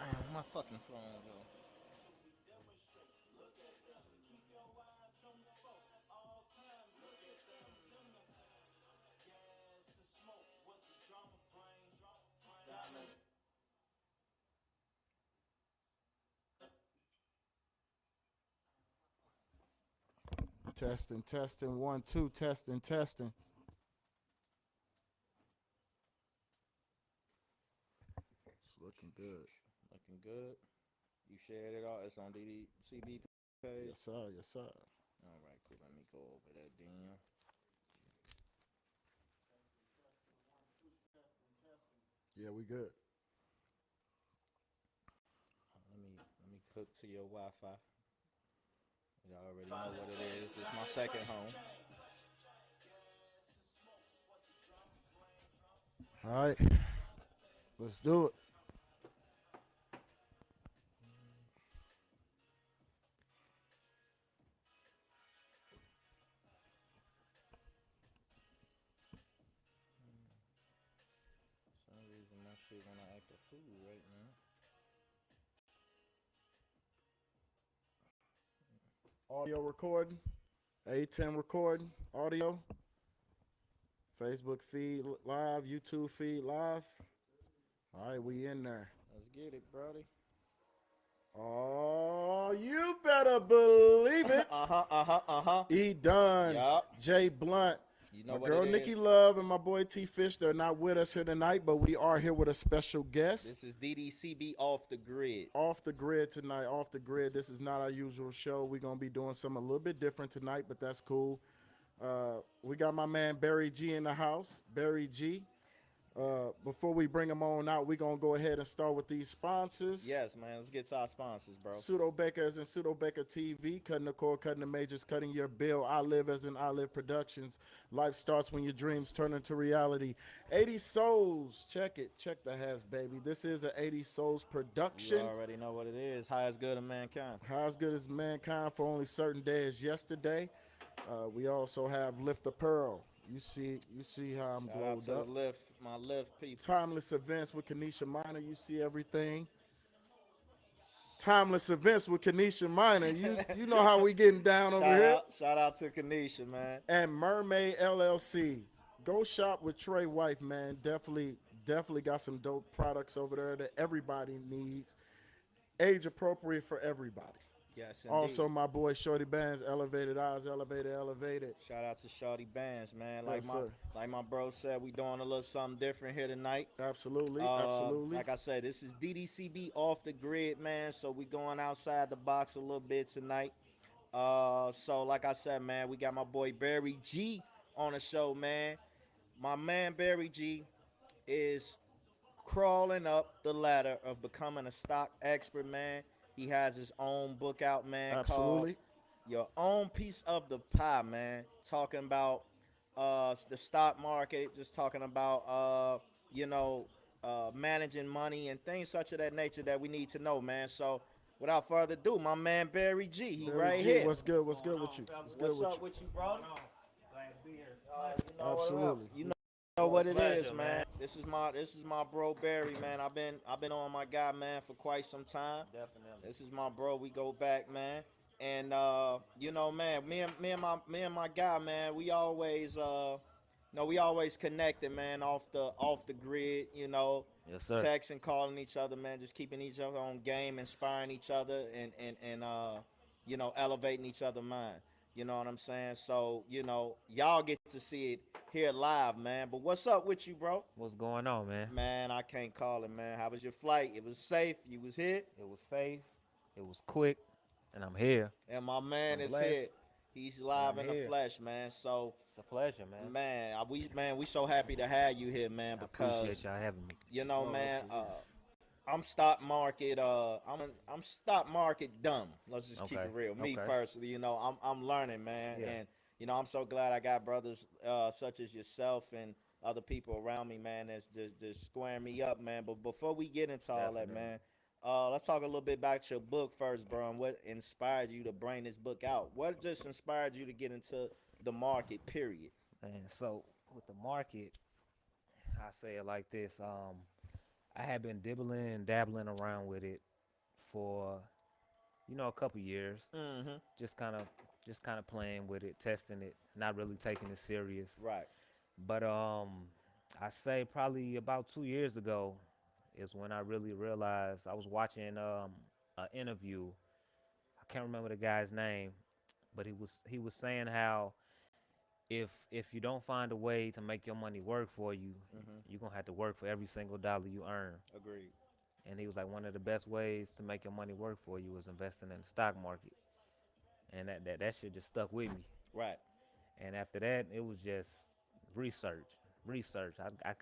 Damn, my fucking phone go. Testing, testing, 1, 2, testing, testing. It's looking good. Looking good. You shared it all. It's on DDCB page. Yes, sir. Yes, sir. All right, cool. Let me go over that then. Yeah, we good. Let me hook to your Wi-Fi. You already know what it is. It's my second home. All right, let's do it. For some reason my shit wanna act a fool right now. Audio recording, A10 recording, audio, Facebook feed live, YouTube feed live. All right, we in there. Let's get it, Brody. Oh, you better believe it. E Dunn, Yup. J Blunt, You know my what girl it Nikki is. Love, and my boy T Fish. They're not with us here tonight, but we are here with a special guest. This is DDCB off the grid. Off the grid tonight, off the grid. This is not our usual show. We're going to be doing something a little bit different tonight, but that's cool. We got my man Barry G in the house. Barry G. Before we bring him on out, we're going to go ahead and start with these sponsors. Yes, man. Let's get to our sponsors, bro. Pseudo Baker as in Pseudo Baker TV, cutting the core, cutting the majors, cutting your bill. I live as in I live productions. Life starts when your dreams turn into reality. 80 Souls, check it, check the has, baby. This is an 80 Souls You production. already know what it is. Highest good of mankind. How as good as mankind for only certain days yesterday. We also have Lift the Pearl. You see how I'm Shout out glowed to the up. lift, my lift people. Timeless events with Kanisha Minor. You see everything. Timeless events with Kanisha Minor. You know how we getting down over here. Shout out to Kanisha, man. And Mermaid LLC. Go shop with Trey Wife, man. Definitely got some dope products over there that everybody needs. Age appropriate for everybody. Yes, indeed. Also, my boy Shorty Bands, Elevated Eyes, Elevated. Shout out to Shawty Bands, man. Yes, sir. Like my bro said, we doing a little something different here tonight. Absolutely, absolutely. Like I said, this is DDCB off the grid, man. So we going outside the box a little bit tonight. So like I said, man, we got my boy Barry G on the show, man. My man Barry G is crawling up the ladder of becoming a stock expert, man. He has his own book out, man, called Absolutely. Your Own Piece of the Pie, man. Talking about the stock market, just talking about managing money and things such of that nature that we need to know, man. So without further ado, my man Barry G, he Barry right G, here. What's good? What's good with you? What's good What's with up you? with you, bro? Absolutely. You know what it is, man. This is my bro Barry, man. I've been on my guy, man, for quite some time. Definitely. This is my bro. We go back, man. And man, me and my guy, man, we always we always connected, man, off the grid, Yes, sir. texting, calling each other, man, just keeping each other on game, inspiring each other, and elevating each other mind. You know what I'm saying? So, y'all get to see it here live, man. But what's up with you, bro? What's going on, man? Man, I can't call it, man. How was your flight? It was safe. You was here. It was safe. It was quick, and I'm here. And my man I'm is blessed. here. He's live I'm in the here. flesh, man. So, It's a pleasure, man. we so happy to have you here, man. I Because appreciate y'all having me. man, I'm stock market. I'm stock market dumb. Let's just keep Okay, it real. Me okay. personally, I'm learning, man, Yeah. and I'm so glad I got brothers such as yourself and other people around me, man, that's just squaring me up, man. But before we get into all that, Definitely. man, let's talk a little bit about your book first, bro, and what inspired you to bring this book out. What just inspired you to get into the market? Period. And so with the market, I say it like this. I had been dibbling and dabbling around with it for a couple years, Mm-hmm. just kind of just kind of playing with it, testing it, not really taking it serious. Right. But I say probably about 2 years ago is when I really realized I was watching an interview. I can't remember the guy's name, but he was saying how if you don't find a way to make your money work for you, Mm-hmm. you're gonna have to work for every single dollar you earn. Agreed. And he was like, one of the best ways to make your money work for you is investing in the stock market. And that shit just stuck with me. Right. And after that, it was just research, research. I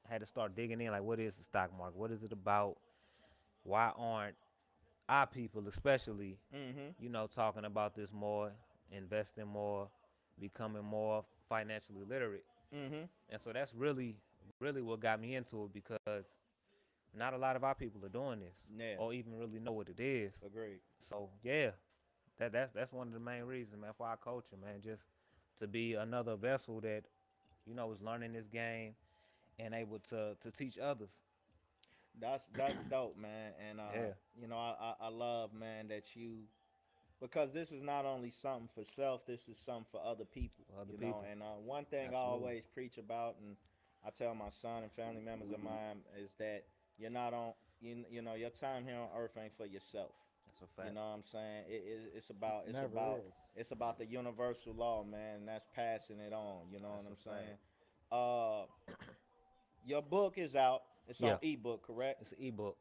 had to start digging in. Like, what is the stock market? What is it about? Why aren't our people, especially, Mm-hmm. talking about this more, investing more, becoming more financially literate? Mm-hmm. And so that's really what got me into it because not a lot of our people are doing this Yeah. or even really know what it is. Agreed. So yeah, that's one of the main reasons, man, for our culture, man, just to be another vessel that is learning this game and able to teach others. That's dope, man. And Yeah, I love, man, that you, because this is not only something for self, this is something for other people, for other people, and one thing I absolutely. always preach about, and I tell my son and family members of mine, is that you're not on your time here on earth ain't for yourself. That's a You fact. know what I'm saying? It's about Never is. the universal law, man, and that's passing it on. You know what That's I'm a saying? fact. Uh, your book is out. It's on Yeah, ebook, correct? it's an ebook.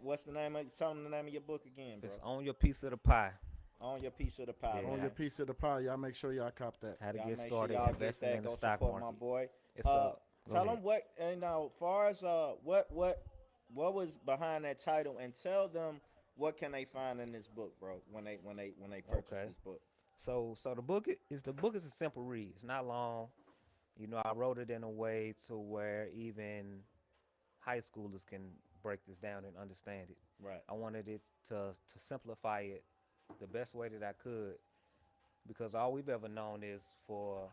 What's the name of? Tell them the name of your book again, bro. It's on your piece of the pie. On your piece of the pie, Yeah, On your man. piece of the pie, y'all make sure y'all cop that. how to Y'all get make sure started y'all get investing that. in the Go stock support my market. boy. It's a Go Tell ahead. them what, far as what was behind that title, and tell them what can they find in this book, bro, when they purchase Okay. this book. So the book is a simple read. It's not long. I wrote it in a way to where even high schoolers can break this down and understand it. Right. I wanted it to simplify it the best way that I could because all we've ever known is for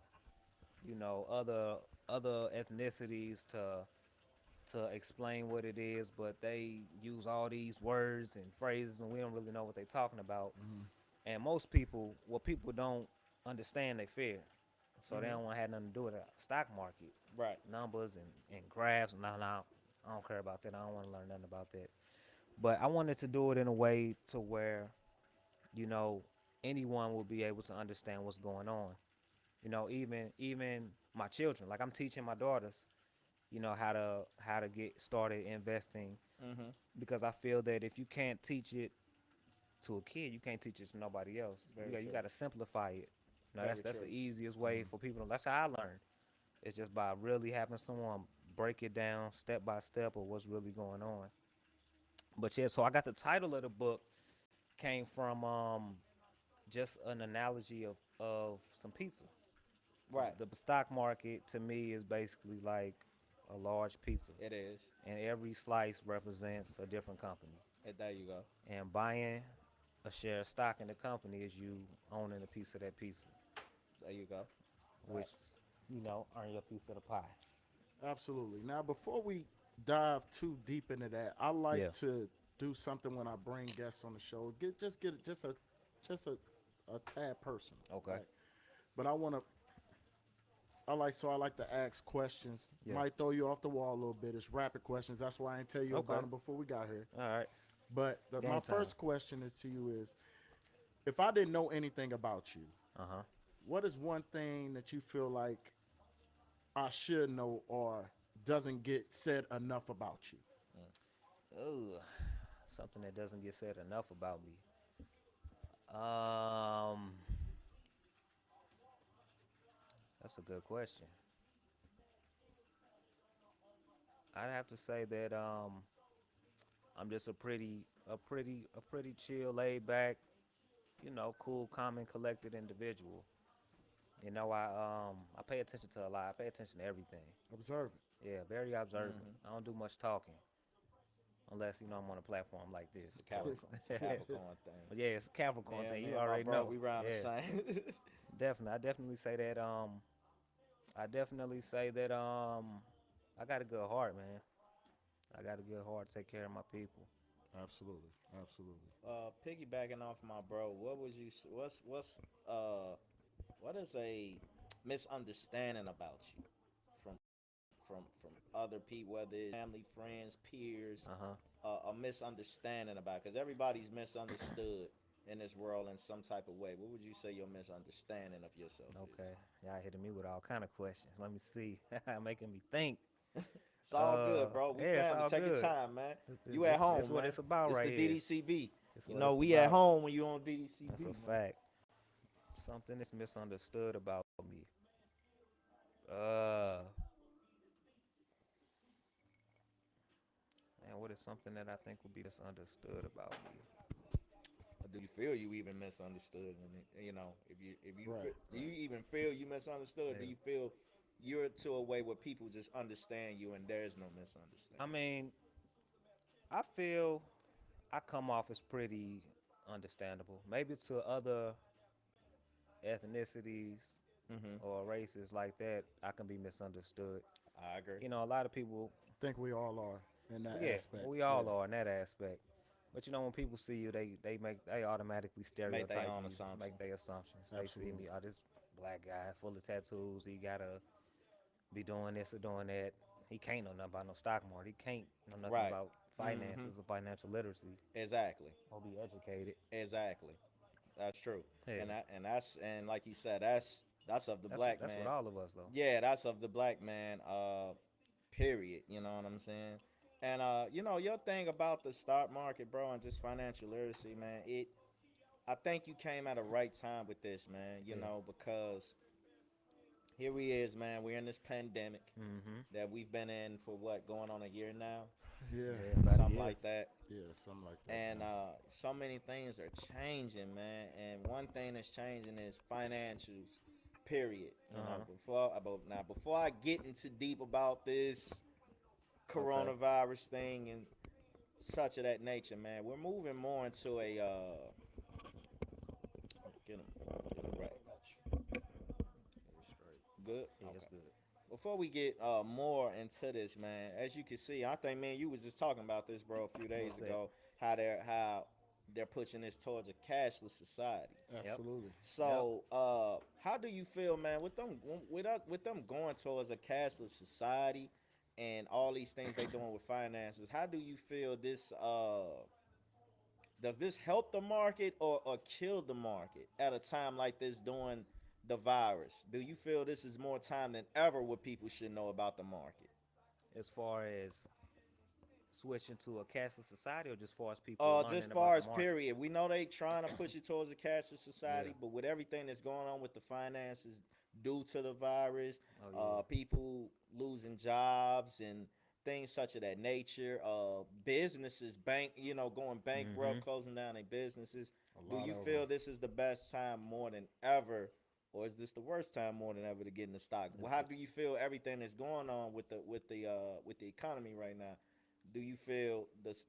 other ethnicities to explain what it is, but they use all these words and phrases and we don't really know what they're talking about. Hmm. And most people, what people don't understand, they fear. So they Mm-hmm. don't want to have nothing to do with the stock market, Right. numbers and graphs. No, no, I don't care about that. I don't want to learn nothing about that. But I wanted to do it in a way to where, you know, anyone will be able to understand what's going on. Even my children. Like I'm teaching my daughters, how to get started investing Mm-hmm. because I feel that if you can't teach it to a kid, you can't teach it to nobody else. You Very got you true. got to simplify it. That's Very that's true. the easiest way for people. That's how I learned. It's just by really having someone break it down step by step of what's really going on. But yeah, so I got the title of the book came from just an analogy of some pizza. Right. The stock market to me is basically like a large pizza, It is. and every slice represents a different company. There you go. And buying a share of stock in the company is you owning a piece of that pizza, There you go. which Facts. earn your piece of the pie. Absolutely. Now, before we dive too deep into that, I like Yeah. to do something when I bring guests on the show. Get just a tad personal. Okay. Right? But I like to ask questions. Yeah. Might throw you off the wall a little bit. It's rapid questions. That's why I didn't tell you Okay. about them before we got here. All right. But Game my time. first question is to you is, if I didn't know anything about you, Uh huh. what is one thing that you feel like I should know or doesn't get said enough about you? Ooh, something that doesn't get said enough about me. Um, that's a good question. I'd have to say that I'm just a pretty chill, laid back, cool, calm, and collected individual. I pay attention to a lot. I pay attention to everything. Observant. Yeah, very observant. Mm-hmm. I don't do much talking unless I'm on a platform like this. It's a Capricorn, Capricorn thing. But yeah, it's a Capricorn thing. Me You and my already bro, know. we round the Yeah, same. definitely. I definitely say that. I definitely say that. I got a good heart, man. I got a good heart to take care of my people. Absolutely, absolutely. Piggybacking off my bro, what was you? Uh what is a misunderstanding about you from from other people, whether it's family, friends, peers, Uh huh. a misunderstanding about? Because everybody's misunderstood in this world in some type of way. What would you say your misunderstanding of yourself is? Okay. Y'all hitting me with all kind of questions. Let me see. Making me think. It's all good, bro. We Yeah, it's family. all Take your good. time, man. This, this, You at this, this home, what man. it's about It's right the here. DDCB. This You what know, it's we at about. home when you on DDCB, That's a man. fact. Something is misunderstood about me. Uh, Man, what is something that I think would be misunderstood about me? Do you feel you even misunderstood? And you know, if you Right, do right. you even feel you misunderstood? Do Yeah. you feel you're to a way where people just understand you and there's no I misunderstanding? mean, I feel I come off as pretty understandable. Maybe to other ethnicities Mm-hmm. or races like that, I can be misunderstood. I agree. A lot of people, Think we all are in that well, yeah, aspect. we Yeah, all are in that aspect. But when people see you, they automatically Make their stereotype own you, assumption. make their assumptions. They see absolutely. me, oh, this black guy full of tattoos. He gotta be doing this or doing that. He can't know nothing about no stock market. He can't know nothing Right. about Mm-hmm. finances or financial literacy Exactly. or be educated. Exactly. That's true. Yeah, And like you said, that's of the black that's what man. all of us though. Yeah, that's of the black man. Period. You know what I'm saying? And you know your thing about the stock market, bro, and just financial literacy, man. I think you came at a right time with this, man. You Yeah. know because here we is, man. We're in this pandemic Mhm. that we've been in for what going on a year now, Yeah, Yeah, about a something year. like that. yeah, something like that, And man. so many things are changing, man. And one thing that's changing is financials. Period. Uh You know, huh. before I get into deep about this Okay. coronavirus thing and such of that nature, man, we're moving more into a get him right. Yeah, straight. Good. Yeah, it's Okay. good. Before we get more into this, man, as you can see, I think, man, you was just talking about this, bro, a few What's days that? ago. How they're pushing this towards a cashless society. Yep. Absolutely. Yep. So, how do you feel, man, with them going towards a cashless society and all these things they doing with finances? How do you feel this? Does this help the market or kill the market at a time like this during the virus? Do you feel this is more time than ever what people should know about the market? As far as switching to a cashless society, or just far as people Just learning about far the as market. period, we know they trying to push it towards a cashless Yeah, society, but with everything that's going on with the finances due to the virus, Oh yeah. people losing jobs and things such of that nature, businesses going bankrupt, Mhm. closing down their businesses. a Do lot you of them. feel this is the best time more than ever, or is this the worst time more than ever to get in the stock? Well, how do you feel everything that's going on with the economy right now? Do you feel this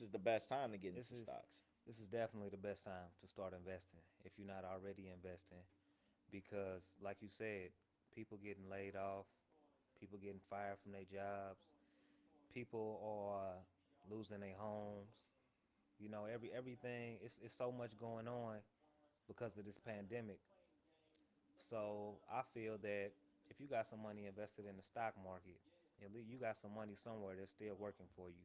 is the best time to get This into is stocks? this is definitely the best time to start investing if you're not already investing, because like you said, people getting laid off, people getting fired from their jobs, people are losing their homes. Everything. It's so much going on because of this pandemic. So I feel that if you got some money invested in the stock market, at least you got some money somewhere that's still working for you,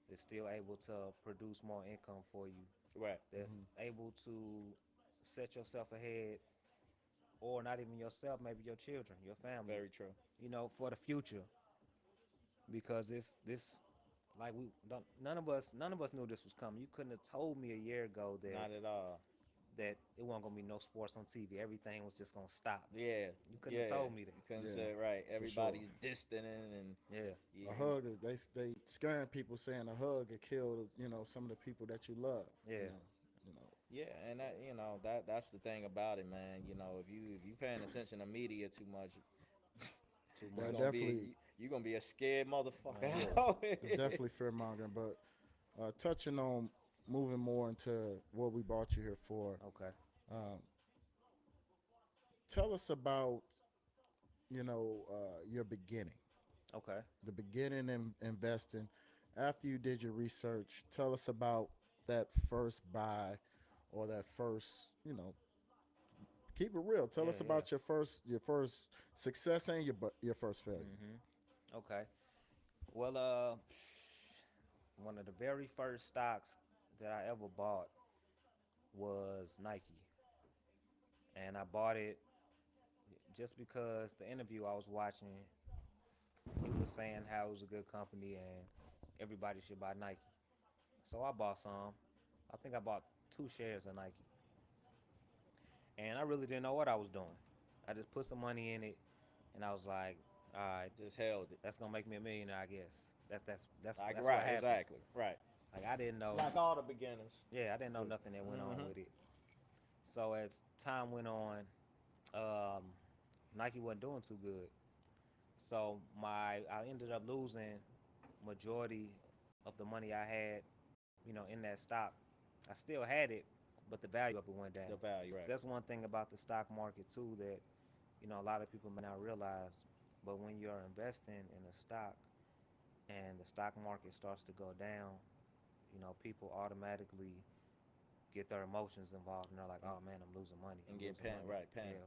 that's still able to produce more income for you, Right. that's able to set yourself ahead, or not even yourself, maybe your children, your family, Very true. for the future. Because this like we don't none of us knew this was coming. You couldn't have told me a year ago that Not at all. it wasn't gonna be no sports on TV. Everything was just gonna stop. Yeah. You couldn't have Yeah. told me that. You couldn't Yeah, say it right. for sure. Everybody's distancing and Yeah. yeah, A hug is they scaring people saying a hug could kill some of the people that you love. Yeah. You know. yeah, and that's the thing about it, man. If you paying attention to media too much, Too you That much. gonna be definitely, you gonna be a scared Uh-huh. yeah, motherfucker. it's definitely fear mongering. But touching on moving more into what we brought you here for, Okay. um, tell us about your beginning, Okay. the beginning in investing, after you did your research, tell us about that first buy or that first, keep it real. Tell Yeah, us yeah. about your first success and your first failure. Okay. Well, one of the very first stocks that I ever bought was Nike, and I bought it just because the interview I was watching, he was saying how it was a good company and everybody should buy Nike. So I bought some. I think I bought 2 shares of Nike, and I really didn't know what I was doing. I just put some money in it, and I was like, all right, Just held it. that's gonna make me a millionaire, I guess. Like That's what right, happens. exactly. Right. Like I didn't know, Like all the beginners. yeah, I didn't know nothing that went on Mm-hmm. with it. So as time went on, um, Nike wasn't doing too good. So I ended up losing majority of the money I had, in that stock. I still had it, but the value of it went down. The value, So right. that's one thing about the stock market too that a lot of people may not realize. But when you're investing in a stock and the stock market starts to go down, people automatically get their emotions involved and they're like, "Oh man, I'm losing money. And I'm get losing money." right, panic. Yeah,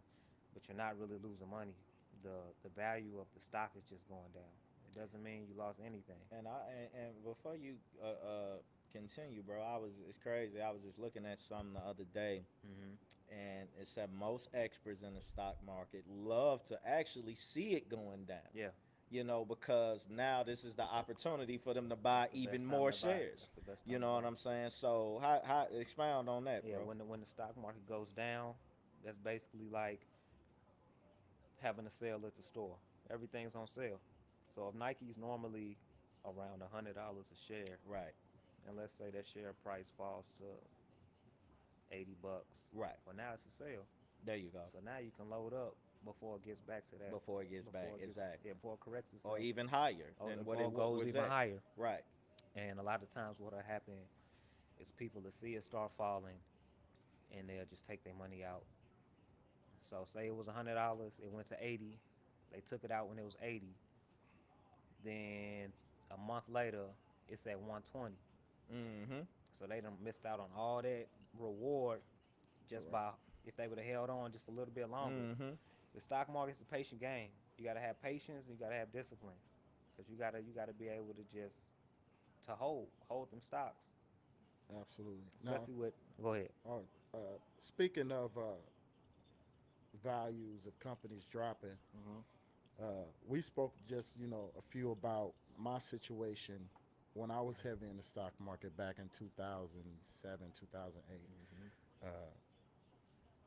but you're not really losing money. The value of the stock is just going down. It doesn't mean you lost anything. And before you continue, bro, it's crazy. I was just looking at something the other day, Mm-hmm. and it said most experts in the stock market love to actually see it going down. Yeah, Because now this is the opportunity for them to buy that's the even best time more to buy. shares. That's the best You time to know what buy. I'm saying? So how expound on that, Yeah, bro? when the stock market goes down, that's basically like having a sale at the store. Everything's on sale. So if Nike's normally around $100 a share, Right, and let's say that share price falls to $80, right. well now it's a sale. There you go. So now you can load up before it gets back to that. Before it gets back, Before it gets, exactly. yeah, before it corrects Or itself, even higher or, than what or it goes was even at. higher. Right. And a lot of times, what'll happen is people will see it start falling, and they'll just take their money out. So say it was $100, it went to 80. They took it out when it was 80. Then a month later, it's at 120. Mm-hmm. So they done missed out on all that reward just Correct. by if they would have held on just a little bit longer. Mm-hmm. The stock market's a patient game. You gotta have patience and you gotta have discipline, cause you gotta be able to just to hold them stocks, Absolutely. Now, especially with. Go ahead. speaking of values of companies dropping, Mm-hmm. we spoke just a few about my situation when I was heavy in the stock market back in 2007, 2008. Mm-hmm.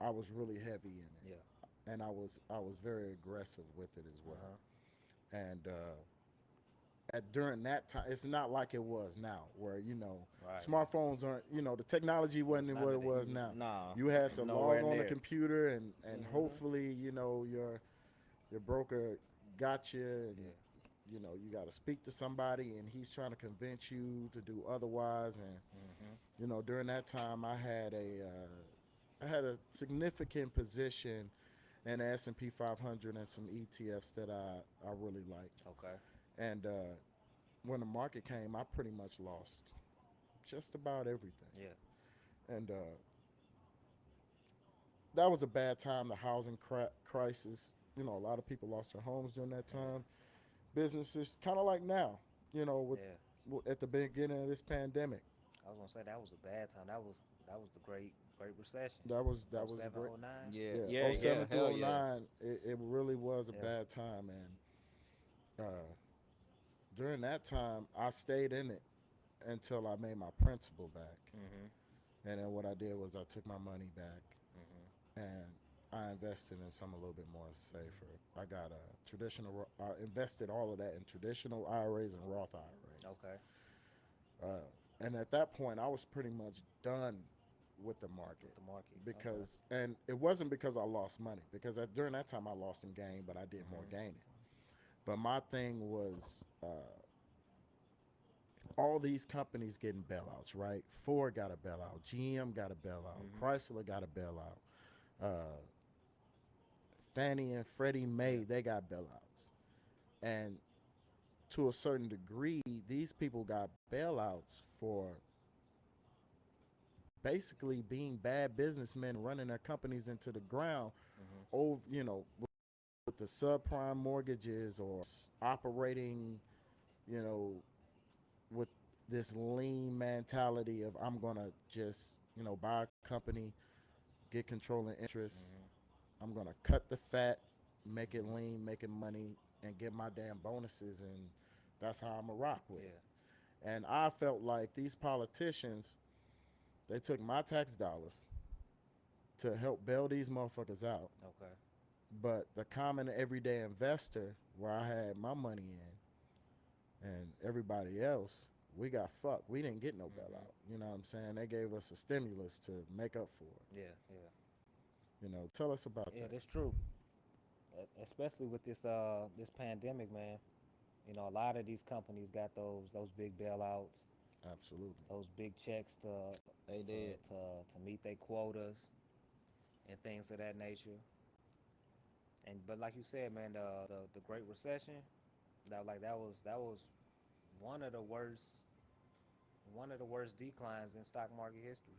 I was really heavy in Yeah. it, and I was very aggressive with it as Uh well. huh. And during that time, it's not like it was now, where Right. smartphones aren't, the technology wasn't None what of it that. was now. Nah, You had to nowhere log on the near. computer, and Mm-hmm. hopefully your broker got you, and Yeah. you got to speak to somebody, and he's trying to convince you to do otherwise. And Mm-hmm. during that time, I had a significant position in the S&P 500 and some ETFs that I really liked. Okay. And when the market came, I pretty much lost just about everything. Yeah. And that was a bad time. The housing crisis. A lot of people lost their homes during that Yeah. time. Businesses, kind of like now. With Yeah. at the beginning of this pandemic. I was gonna say that was a bad time. That was the Great Recession. That was a 07, great. 09. Yeah, Yeah, yeah, oh yeah. seven through Hell oh yeah. nine, it really was a Yeah. bad time, and during that time, I stayed in it until I made my principal back. Mm-hmm. And then what I did was I took my money back Mm-hmm. and I invested in some a little bit more safer. I got a traditional. I invested all of that in traditional IRAs and Roth IRAs. Okay. And at that point, I was pretty much done with the market With the market. Okay. and it wasn't because I lost money, because during that time I lost and gained, but I did more Mm-hmm. gaining. But my thing was all these companies getting bailouts, right? Ford got a bailout, GM got a bailout, Mm-hmm. Chrysler got a bailout, uh, Fannie and Freddie Yeah. Mae, they got bailouts. And to a certain degree, these people got bailouts for basically being bad businessmen running their companies into the ground Mm-hmm. over, with the subprime mortgages or operating, you know, with this lean mentality of I'm gonna just, buy a company, get controlling interests. Mm-hmm. I'm gonna cut the fat, make it lean, making money, and get my damn bonuses, and that's how I'm gonna rock with it. Yeah. And I felt like these politicians, they took my tax dollars to help bail these motherfuckers out. Okay. But the common everyday investor, where I had my money in, and everybody else, we got fucked. We didn't get no Mm-hmm. bailout. You know what I'm saying? They gave us a stimulus to make up for it. Yeah. Yeah. Tell us about Yeah. that. That's true. Especially with this pandemic, man. A lot of these companies got those big bailouts, Absolutely. those big checks They to did. to meet their quotas and things of that nature. And but like you said, man, the Great Recession, that was one of the worst one of the worst declines in stock market history.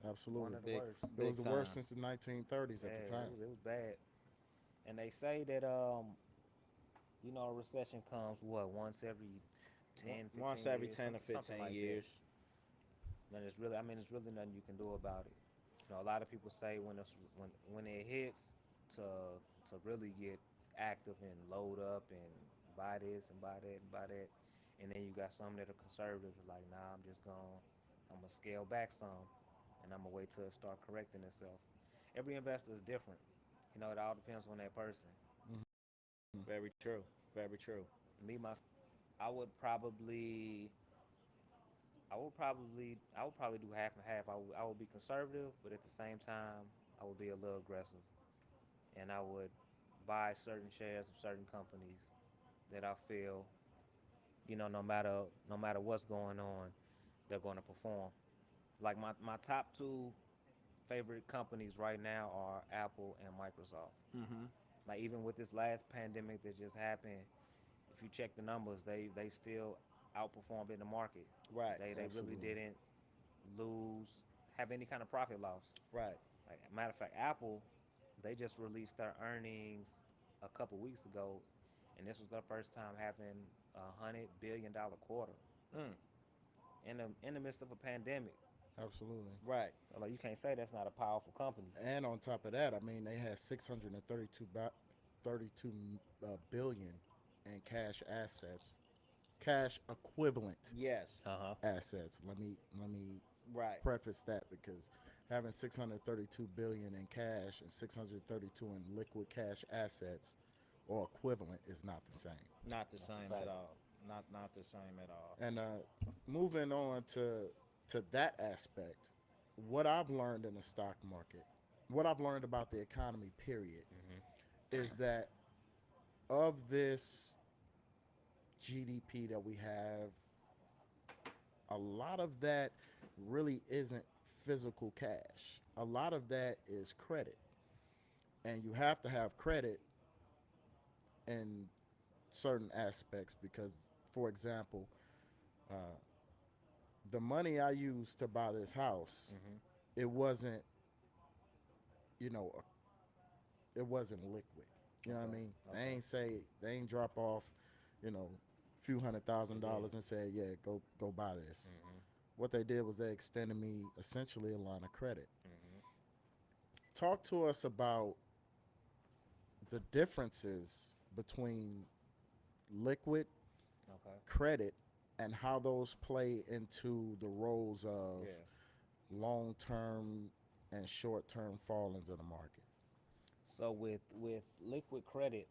One Absolutely. of the Big, worst. It was big the time. worst since the 1930s Yeah, at the it time. was, it was bad. And they say that a recession comes what once every 10, Once 15 every years, 10 to something 15 like that. years. And it's really nothing you can do about it. A lot of people say when it hits to to really get active and load up and buy this and buy that and buy that, and then you got some that are conservative, like nah, I'm gonna scale back some, and I'm gonna wait till it start correcting itself. Every investor is different. It all depends on that person. Very true. Very true. Me myself, I would probably I would probably do half and half. I would be conservative, but at the same time, I would be a little aggressive, and I would buy certain shares of certain companies that I feel, no matter what's going on, they're going to perform. Like my top two favorite companies right now are Apple and Microsoft. Mm-hmm. Like even with this last pandemic that just happened, if you check the numbers, they still outperformed in the market. Right. They really Absolutely. didn't lose have any kind of profit loss. Right. Like matter of fact, Apple, they just released their earnings a couple weeks ago, and this was their first time having $100 billion quarter Mm. in the midst of a pandemic. Absolutely. Right. So, like you can't say that's not a powerful company. And on top of that, I mean, they had 32 billion in cash assets, cash equivalent Yes. assets. Let me Right. preface that because having 632 billion in cash and 632 in liquid cash assets or equivalent is not the same. Not the That's a same at fact. all. Not the same at all. And moving on to that aspect, what I've learned in the stock market, what I've learned about the economy, period, is that of this GDP that we have, a lot of that really isn't physical cash. A lot of that is credit. And you have to have credit in certain aspects because, for example, uh, the money I used to buy this house, Mm-hmm. it wasn't, you know, it wasn't liquid. You know what I Okay. mean? Okay. They ain't drop off, few hundred thousand They did. dollars and say, yeah, go buy this. Mm-hmm. What they did was they extended me essentially a line of credit. Mm-hmm. Talk to us about the differences between liquid Okay. credit and how those play into the roles of Yeah. long term and short term fallings of the market. So with liquid credit,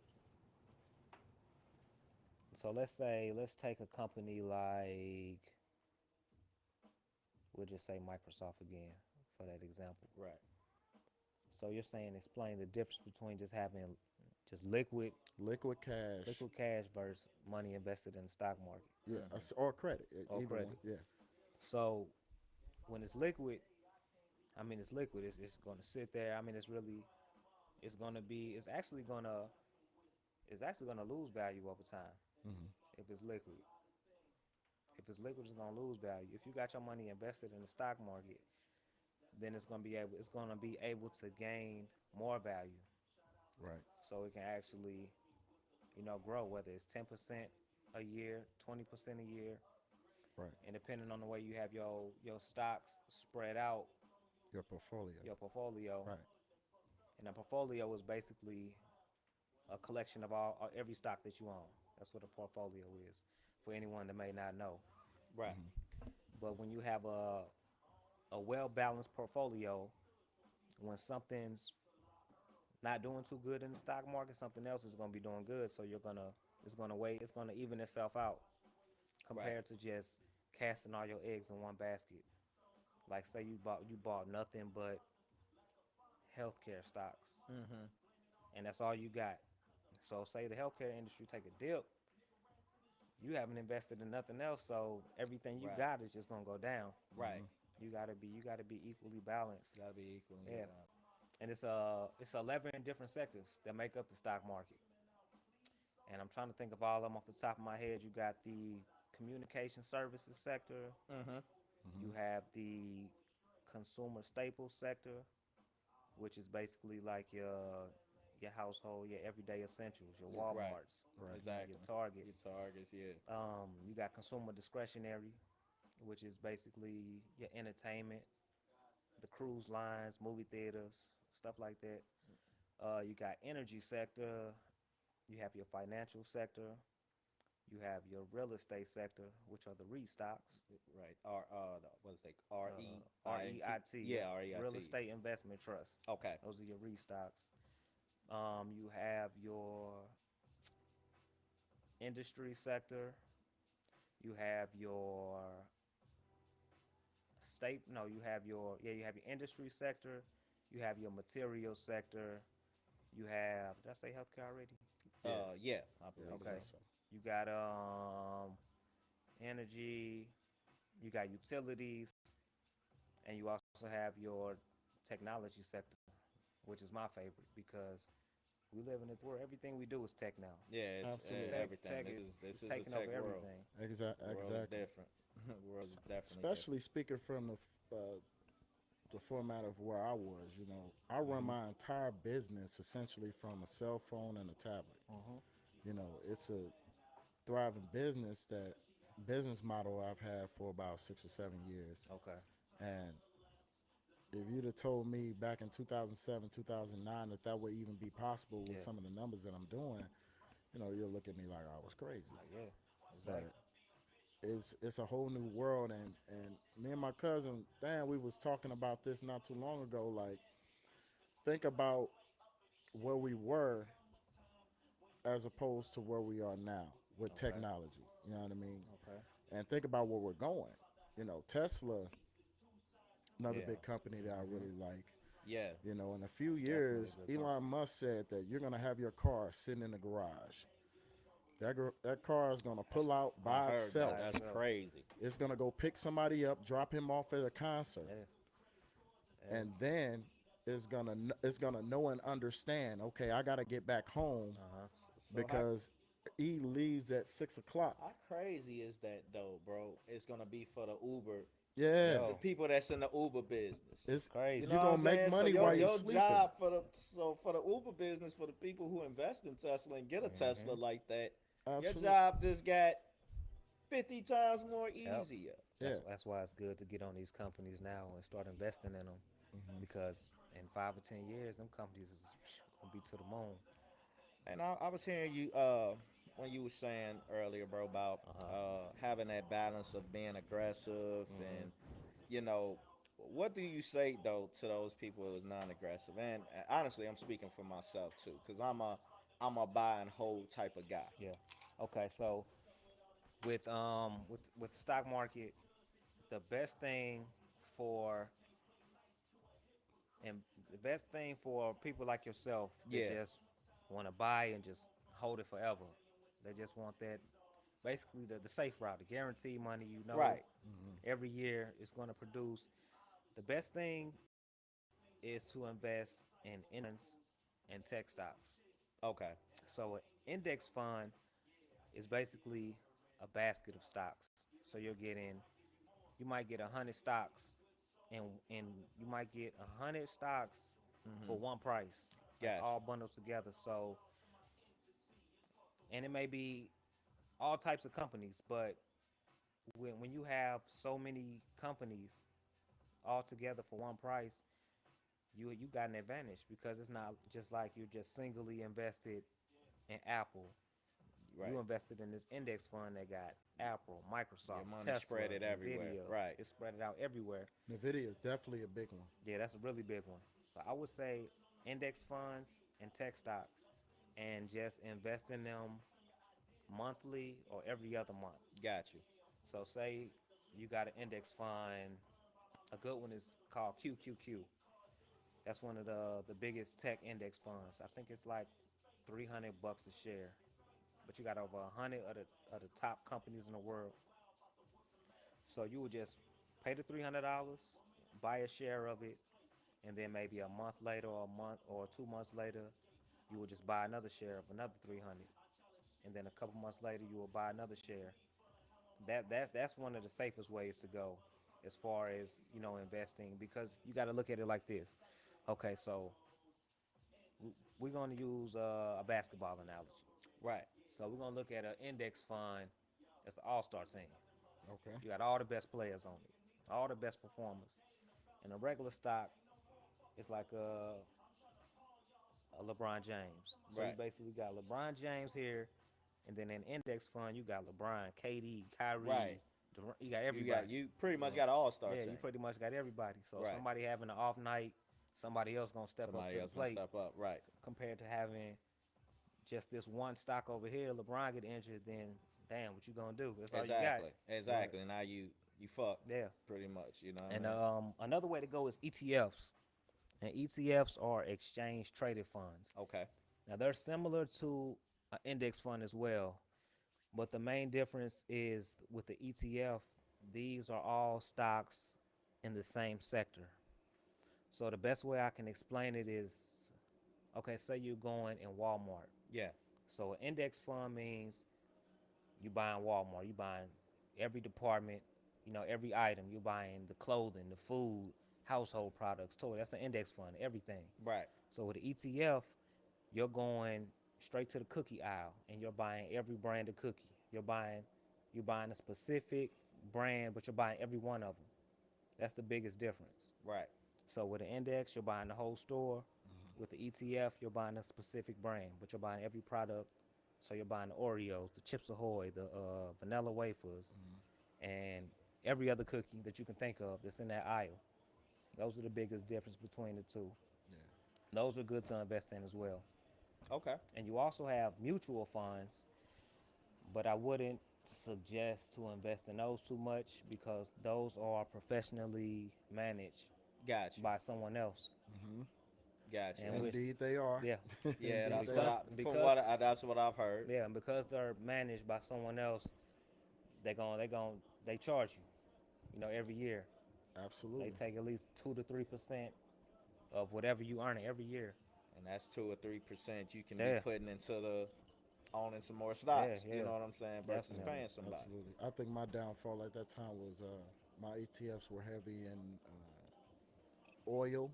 so let's take a company like we'll just say Microsoft again for that example. Right. So you're saying explain the difference between just having just Liquid cash, liquid cash versus money invested in the stock market yeah, Mm-hmm. or credit, or either one, credit. yeah, So when it's liquid, I mean it's liquid. It's going to sit there. I mean it's going to be it's actually going to lose value over time. hmm if it's liquid. If it's liquid, it's gonna lose value. If you got your money invested in the stock market, then it's gonna be able to gain more value, Right. so it can actually grow. Whether it's 10% a year, 20% a year, Right. and depending on the way you have your stocks spread out, Your portfolio. your portfolio, Right. and a portfolio is basically a collection of all every stock that you own. That's what a portfolio is. For anyone that may not know, Right. but when you have a well balanced portfolio, when something's not doing too good in the stock market, something else is going to be doing good. So it's going to even itself out Right. compared to just casting all your eggs in one basket. Like say you bought nothing but healthcare stocks, Mm-hmm. and that's all you got. So say the healthcare industry take a dip, you haven't invested in nothing else, so everything you Right. got is just gonna go down. Right. You gotta be equally balanced. Gotta be equally Yeah, balanced. and it's 11 different sectors that make up the stock market. And I'm trying to think of all of them off the top of my head. You got the communication services sector. Mm-hmm. You have the consumer staples sector, which is basically like your household, your everyday essentials, your Right. WalMarts, Right. your Exactly. Your Targets. targets, yeah. You got consumer discretionary, which is basically your entertainment, the cruise lines, movie theaters, stuff like that. You got energy sector. You have your financial sector. You have your real estate sector, which are the REIT stocks. Right. What is they? R E I N T. REIT, Yeah, yep. R E I Real T. estate investment trust. Okay. Those are your REIT stocks. You have your industry sector. You have your state. No, you have your industry sector. You have your material sector. You have, did I say healthcare already? Yeah. Yeah, I Yeah, believe I Okay. think so. so. You got energy. You got utilities, and you also have your technology sector, which is my favorite because we live in this world. Everything we do is tech now. Yeah, it's Absolutely. Tech, everything. tech This is is this is is a taking tech over world. everything. The world is Exactly. different. The world is definitely different. Especially speaking from the format of where I was, I run my entire business essentially from a cell phone and a tablet. Mm-hmm. It's a thriving business model I've had for about 6 or 7 years. Okay. And if you'd have told me back in 2007, 2009 that that would even be possible with Yeah. some of the numbers that I'm doing, you'll look at me like I was crazy. Like, yeah. It's like, But it's a whole new world, and me and my cousin Dan, we was talking about this not too long ago. Like, think about where we were as opposed to where we are now with okay. technology. You know what I mean? Okay. And think about where we're going. Tesla, another Yeah. big company that I really like. Yeah, In a few Definitely a years, good Elon company. Musk said that you're gonna have your car sitting in the garage. That car is gonna that's pull out I by heard that. By itself. That's itself. crazy. It's gonna go pick somebody up, drop him off at a concert, Yeah. Yeah. and then it's gonna know and understand. Okay, I gotta get back home Uh-huh. So because he leaves at 6 o'clock. how crazy is that though, bro? It's gonna be for the Uber, Yeah, the Yo, people that's in the Uber business. it's it's You crazy. know you're what I'm gonna make saying? So money your while you're your sleeping. job for the Uber business for the people who invest in Tesla and get a Tesla Mm-hmm. like that, your Absolutely. job just got 50 times more Yep. easier. Yeah. That's why it's good to get on these companies now and start investing in them, because in 5 or 10 years, them companies is gonna be to the moon. And I was hearing you when you were saying earlier, bro, about Uh huh. having that balance of being aggressive Mm-hmm. and you know what do you say though to those people who is non-aggressive? And honestly, I'm speaking for myself too, because I'm a buy and hold type of guy. Yeah. Okay. So with the stock market, the best thing for and the best thing for people like yourself that Yeah, just want to buy and just hold it forever. They just want that, basically the safe route, the guaranteed money. right. Every year is going to produce. The best thing is to invest in and tech stocks. Okay. So an index fund is basically a basket of stocks. So you might get 100 stocks, and you might get 100 stocks for one price, like Gotcha. all bundled together. So, and it may be all types of companies, but when you have so many companies all together for one price, you got an advantage because it's not just like you're just singly invested in Apple. Right. You invested in this index fund that got Apple, Your Microsoft, money Tesla, spread it everywhere. Nvidia. Right. It's spread it out everywhere. Nvidia is definitely a big one. Yeah, that's a really big one. So I would say index funds and tech stocks, and just invest in them monthly or every other month. Got you. So say you got an index fund, a good one is called QQQ. That's one of the biggest tech index funds. I think it's like $300 a share, but you got over 100 of the top companies in the world. So you would just pay the $300, buy a share of it, and then maybe a month later or a month or 2 months later, you would just buy another share of another 300, and then a couple months later you will buy another share. That's one of the safest ways to go as far as investing, because you got to look at it like this. Okay, so we're going to use a basketball analogy. Right. So we're going to look at an index fund as the all-star team. Okay. You got all the best players on it, all the best performers. And a regular stock is like a LeBron James. So you Right. basically got LeBron James here, and then in index fund you got LeBron, KD, Right. Kyrie, you got You everybody. got you pretty You much know, got an all star yeah, team. you pretty much got everybody. So if Right. somebody having an off night, somebody else gonna step up Somebody to the else gonna plate step up. Right. compared to having just this one stock over here. LeBron get injured, then damn, what you gonna do? That's all you got. Exactly. Exactly. Now you fuck Yeah. pretty much. You know what I And mean? another way to go is ETFs. And ETFs are exchange traded funds. Okay. Now they're similar to an index fund as well, but the main difference is with the ETF, these are all stocks in the same sector. So the best way I can explain it is, okay, say you're going in Walmart. Yeah. So an index fund means you buying Walmart, you buying every department, every item. You buying the clothing, the food, household products, toy. That's an index fund, everything. Right. So with the ETF, you're going straight to the cookie aisle and you're buying every brand of cookie. You're buying a specific brand, but you're buying every one of them. That's the biggest difference. Right. So with an index, you're buying the whole store. With the ETF, you're buying a specific brand, but you're buying every product. So you're buying the Oreos, the Chips Ahoy, the vanilla wafers, and every other cookie that you can think of that's in that aisle. Those are the biggest difference between the two. Yeah. Those are good to invest in as well. Okay. And you also have mutual funds, but I wouldn't suggest to invest in those too much because those are professionally managed Got you. by someone else. Got you. And which, Indeed, they are. yeah, Yeah, Indeed, that's they what are. that's what I've heard. yeah, and because they're managed by someone else, they charge you, every year. They Absolutely. take at least 2 to 3% of whatever you earn every year. And that's 2 or 3% you can be Yeah, putting into the owning some more yeah, stocks. You yeah, know what I'm saying? Versus definitely. paying somebody. Absolutely. I think my downfall at that time was my ETFs were heavy in oil,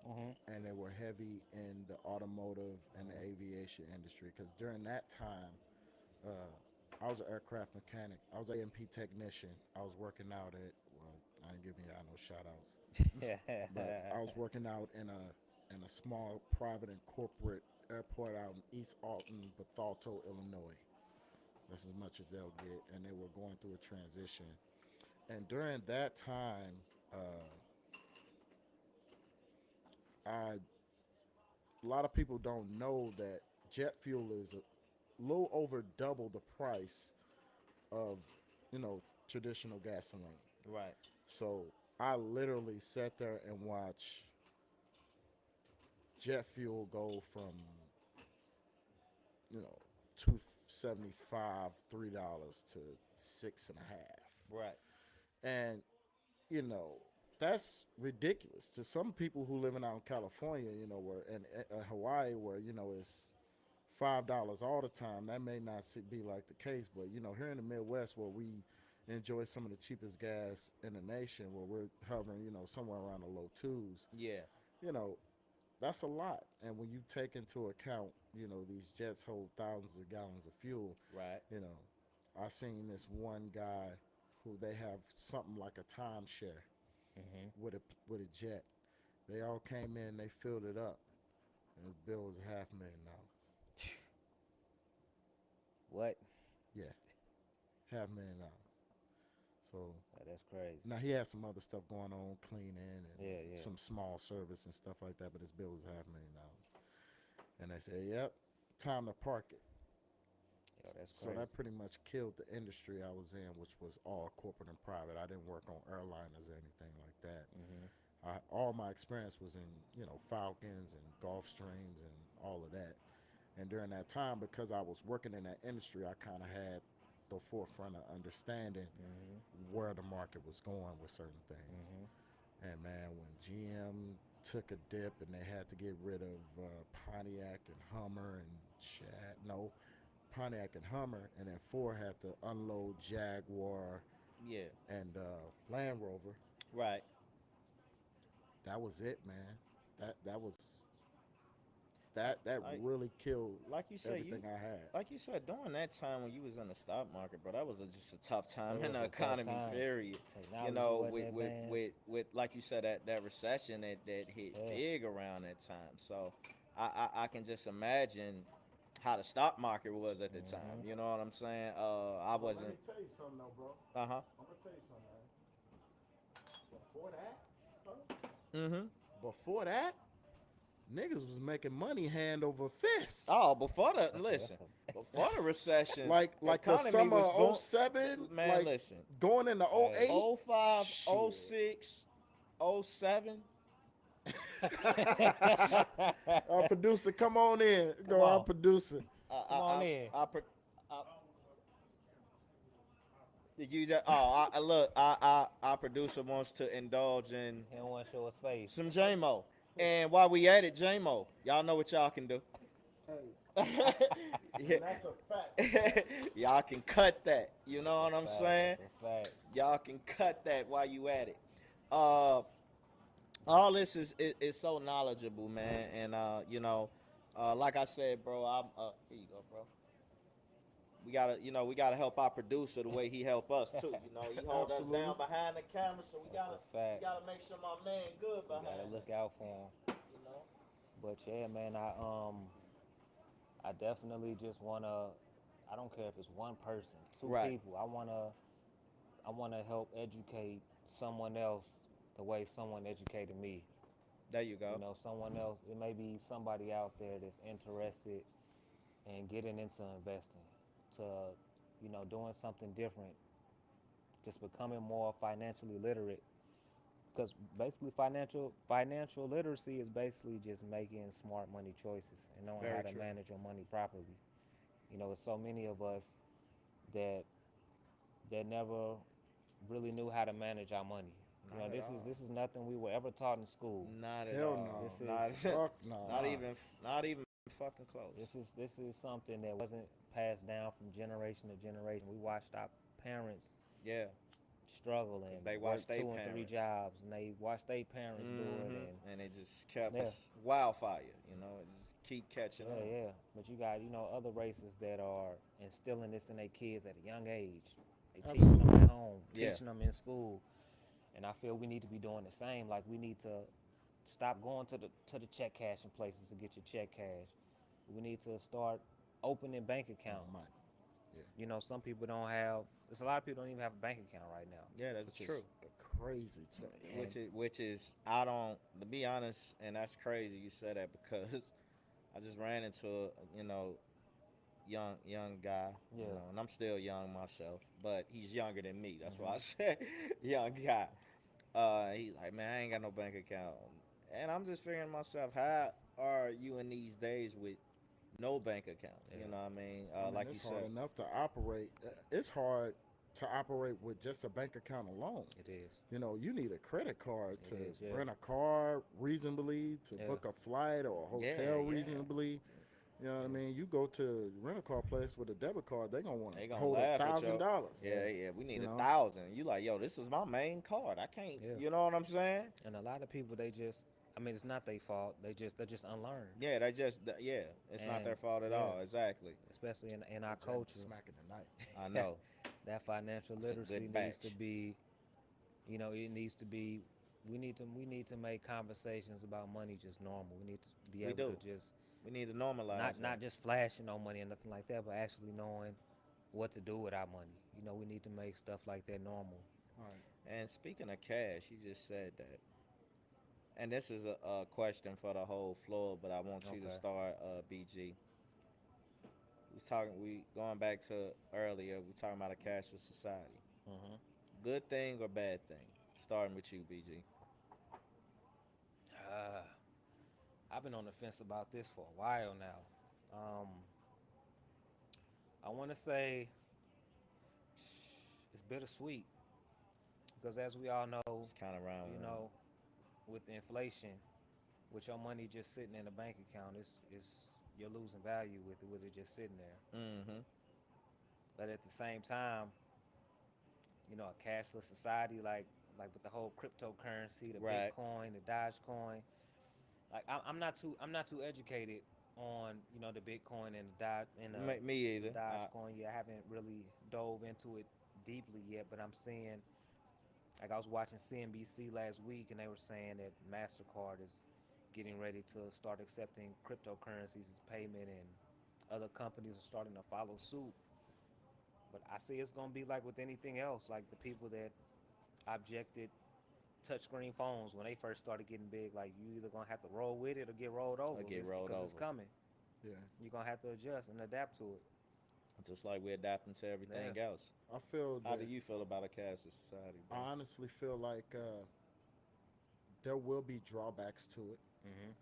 Mhm. and they were heavy in the automotive and the aviation industry. Because during that time, I was an aircraft mechanic. I was an AMP technician. I was working out at, well, I ain't giving y'all no shout outs, but I was working out in a small private and corporate airport out in East Alton, Bethalto, Illinois. That's as much as they'll get, and they were going through a transition. And during that time, I a lot of people don't know that jet fuel is a little over double the price of traditional gasoline. Right. So I literally sat there and watched jet fuel go from 2.75, $3 to 6.5. Right. And you know that's ridiculous to some people who living out in California, where and Hawaii, where it's $5 all the time. That may not be like the case, but here in the Midwest, where we enjoy some of the cheapest gas in the nation, where we're hovering, somewhere around the low twos, Yeah. you know, that's a lot. And when you take into account, these jets hold thousands of gallons of fuel, Right. you know, I seen this one guy who they have something like a timeshare Mm-hmm. with a jet. They all came in, they filled it up, and his bill was $500,000. What? Yeah, $500,000. So That's crazy. now he had some other stuff going on, cleaning and Yeah, yeah. some small service and stuff like that, but his bill was $500,000. And they said, "Yep, time to park it." Yo, that's So crazy. that pretty much killed the industry I was in, which was all corporate and private. I didn't work on airliners or anything like that. Mm-hmm. All my experience was in Falcons and Gulfstreams and all of that. And during that time, because I was working in that industry, I kind of had the forefront of understanding Mm-hmm. where the market was going with certain things. Mm-hmm. And man, when GM took a dip and they had to get rid of Pontiac and Hummer and Pontiac and Hummer, and then Ford had to unload Jaguar Yeah. and Land Rover. Right. That was it, man. That was that Like really killed like you said, everything I had. like you said, during that time when you was in the stock market, bro, that was just a tough time It in was the a tough economy. time. Period. You Technology know, wasn't advanced. with like you said, that recession that hit Yeah. big around that time. So I can just imagine how the stock market was at the time. Mm-hmm. You know what I'm saying? I But let wasn't. me tell you something, though, bro. Uh huh. I'm gonna tell you something, man. Before that, bro, Mm-hmm. before that, niggas was making money hand over fist. Oh, before the That's listen, a before the recession, Like the economy summer was of '07, man. Listen, going into Hey. '08. 05, Shit. 06, 07. Our producer, come on in. Come Go, our on. producer. Come on in. I, did you just? Look. Our producer wants to indulge in He don't want to show his face. some JMO. And while we at it, JMO, y'all know what y'all can do. Hey, Yeah. that's a fact. Y'all can cut that. You know what I'm Fact, saying? that's a fact. Y'all can cut that while you at it. Uh, all this is so knowledgeable, man. And like I said, bro, I'm here you go, bro. We gotta help our producer the way he help us too. He hold us Absolutely. down behind the camera, so we That's gotta a fact. we gotta make sure my man good You behind. gotta look out for him. You know. But yeah, man, I definitely just wanna. I don't care if it's one person, two Right. people. I wanna help educate someone else the way someone educated me. There you You go. know, someone else. It may be somebody out there that's interested in getting into investing, to doing something different, just becoming more financially literate. Because basically, financial literacy is basically just making smart money choices and knowing how Very to true. manage your money properly. There's so many of us that never really knew how to manage our money. Not at all. This is nothing we were ever taught in school. Not at Hell all. This no. is Not Fuck no. not even fucking close. this is something that wasn't passed down from generation to generation. We watched our parents Yeah. struggle 'Cause and they work watched they 2 and 3 parents. jobs, and they watched their parents do it, And it just kept yeah, us wildfire. It just keep catching yeah, on. yeah. But you got other races that are instilling this in their kids at a young age. They teaching them at home, Yeah. teaching them in school, and I feel we need to be doing the same. Like we need to stop going to the check cashing places to get your check cash. We need to start opening bank accounts. Mike. Yeah. Some people don't have. There's a lot of people don't even have a bank account right now. Yeah, that's Which true. is crazy to me. Which is I don't, to be honest, and that's crazy you said that because I just ran into a young guy, Yeah. and I'm still young myself, but he's younger than me. That's why I said young guy. He's like, man, I ain't got no bank account, and I'm just figuring to myself, how are you in these days with no bank account? Yeah. You know what I mean? I mean, Like you it's hard said, enough to operate. It's hard to operate with just a bank account alone. It is. You need a credit card It to is, yeah. rent a car reasonably, to Yeah. book a flight or a Yeah, hotel yeah. reasonably. You know what I mean? You go to rent a car place with a debit card, they gonna want They to gonna hold laugh at $1,000. you. Yeah, yeah. We You need a know, 1,000. You like, yo, this is my main card. I can't. Yeah. You know what I'm saying? And a lot of people, they just, I mean, it's not their fault. They're just unlearned. Yeah, they just. Yeah, it's not And their fault at yeah, all. Exactly. especially in our Janet culture, smacking tonight. I know. that financial It's a literacy good needs to batch. be, you know, it needs to be. We need to make conversations about money just normal. We need to be We able do. to just We need to normalize not that. just flashing on money and nothing like that, but actually knowing what to do with our money. You know, we need to make stuff like that normal. All right. And speaking of cash, you just said that. And this is a question for the whole floor, but I want you to Okay. start, BG. We talking. We going back to earlier. We talking about a cashless society. Hmm. Good thing or bad thing? Starting with you, BG. Uh, I've been on the fence about this for a while now. Um, I want to say it's bittersweet because, as we all know, It's kind of round you one. know, with inflation, with your money just sitting in a bank account, it's you're losing value with it just sitting there. Mm-hmm. But at the same time, you know, a cashless society like with the whole cryptocurrency, the Right. Bitcoin, the Dogecoin. Like I'm not too educated on the Bitcoin and Me the either. Dogecoin. Yeah, I haven't really dove into it deeply yet, but I'm seeing like I was watching CNBC last week and they were saying that Mastercard is getting ready to start accepting cryptocurrencies as payment and other companies are starting to follow suit. But I see it's gonna be like with anything else, like the people that objected touchscreen phones when they first started getting big. Like you either gonna have to roll with it or get rolled over I get rolled because it's over. coming. Yeah. You're gonna have to adjust and adapt to it. Just like we're adapting to everything Yeah. else. I feel How do that you feel about a cashless society, I bro? honestly feel like there will be drawbacks to it. Mhm.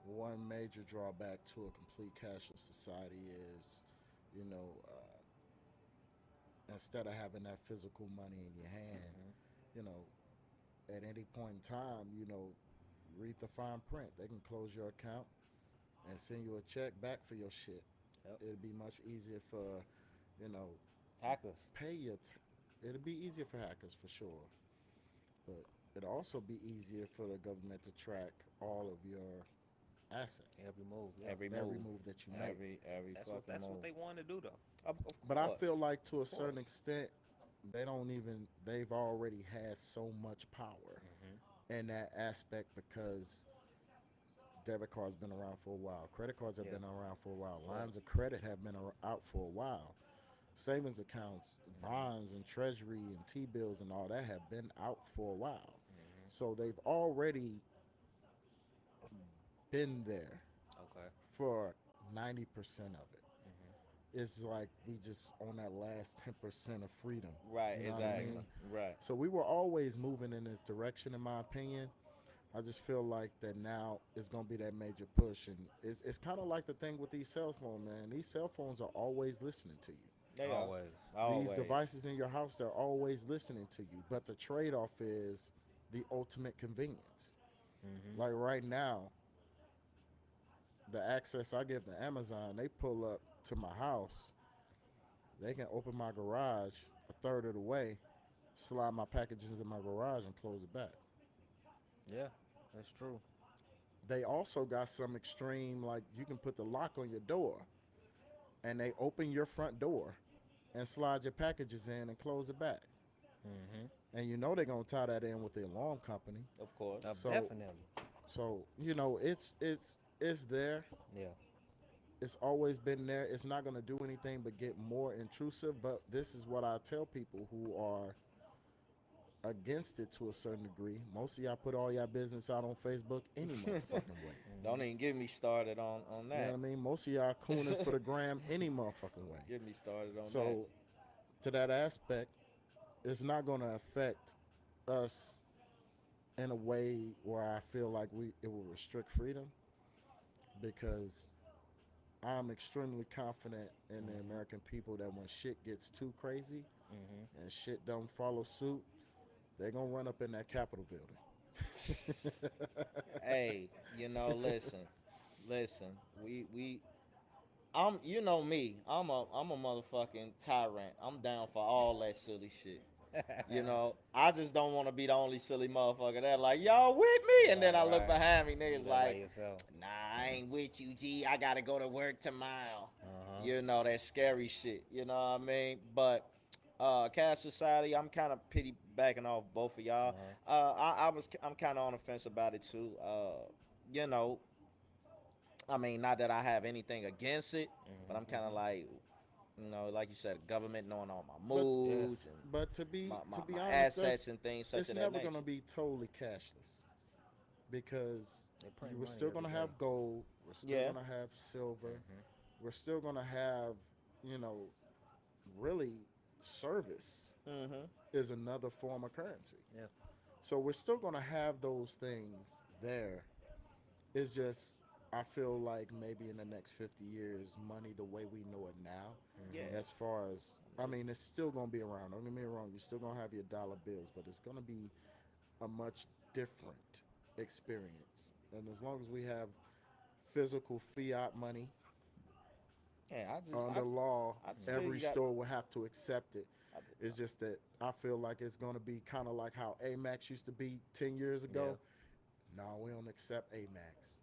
One major drawback to a complete cashless society is, you know, instead of having that physical money in your hand, Mhm. you know, at any point in time, read the fine print. They can close your account and send you a check back for your shit. Yep. It'd be much easier for, you know, Hackers. pay your. It'd be easier for hackers for sure, but it'd also be easier for the government to track all of your assets, Every move. Yeah. Every every move. move that you make. Every fucking That's what move. they want to do though. Of But I course. feel like to a Of certain course. extent, they've already had so much power Mhm. in that aspect because debit cards been around for a while, credit cards have Yeah. been around for a while, Of lines course. of credit have been out for a while, savings accounts, Mhm. bonds and treasury and T-bills and all that have been out for a while. Mhm. So they've already been there Okay. for 90% of it. Mhm. It's like we just on that last 10% of freedom. Right. You know what I Exactly. mean? Right. So we were always moving in this direction, in my opinion. I just feel like that now is going to be that major push, and it's kind of like the thing with these cell phones, man. These cell phones are always listening to you. They are. Always. These Always. devices in your house, they're always listening to you. But the trade-off is the ultimate convenience. Mhm. Like right now, the access I give to Amazon, they pull up to my house. They can open my garage a third of the way, slide my packages in my garage, and close it back. Yeah. That's true. They also got some extreme, like you can put the lock on your door, and they open your front door and slide your packages in and close it back. Mhm. And you know they're gonna tie that in with the alarm company. Of course. So Definitely. so it's there. Yeah. It's always been there. It's not gonna do anything but get more intrusive. But this is what I tell people who are against it to a certain degree. Most of y'all put all y'all business out on Facebook any motherfucking way. Don't Mhm. even get me started on You know what that. I mean? Most of y'all cooning for the gram any motherfucking way. Get me started on that. So to that aspect, it's not going to affect us in a way where I feel like it will restrict freedom because I'm extremely confident in the Mhm. American people that when shit gets too crazy Mhm. and shit don't follow suit, they're going to run up in that Capitol building. Hey, listen, listen. We You know me. I'm a motherfucking tyrant. I'm down for all that silly shit. You know, I just don't want to be the only silly motherfucker that like, y'all with me, and then I Right, look right. behind me, You niggas there by like, yourself. nah, I ain't with you, G. I gotta go to work tomorrow. Uh-huh. You know that scary shit. You know what I mean? But Cash Society, I'm kind of pity backing off both of y'all. Uh-huh. I'm kind of on the fence about it too. You know, I mean, not that I have anything against it, but I'm kind of like, you know, like you said, government knowing all my But Yeah. moves and but to be my to be honest, assets there's and things such it's of that never gonna nature. be totally cashless because They print you we're money still every gonna day. have gold, we're still Yeah. gonna have silver, Mm-hmm. we're still gonna have, you know, really service Mm-hmm. is another form of currency. Yeah. So we're still gonna have those things there. It's just I feel like maybe in the next 50 years, money the way we know it now, Yeah. Mm-hmm. as far as I mean, it's still gonna be around. Don't get me wrong, you're still gonna have your dollar bills, but it's gonna be a much different experience. And as long as we have physical fiat money Yeah. under law, I just feel every you got. store will have to accept it. I It's just that I feel like it's gonna be kind of like how Amex used to be 10 years Yeah. ago. No, we don't accept Amex.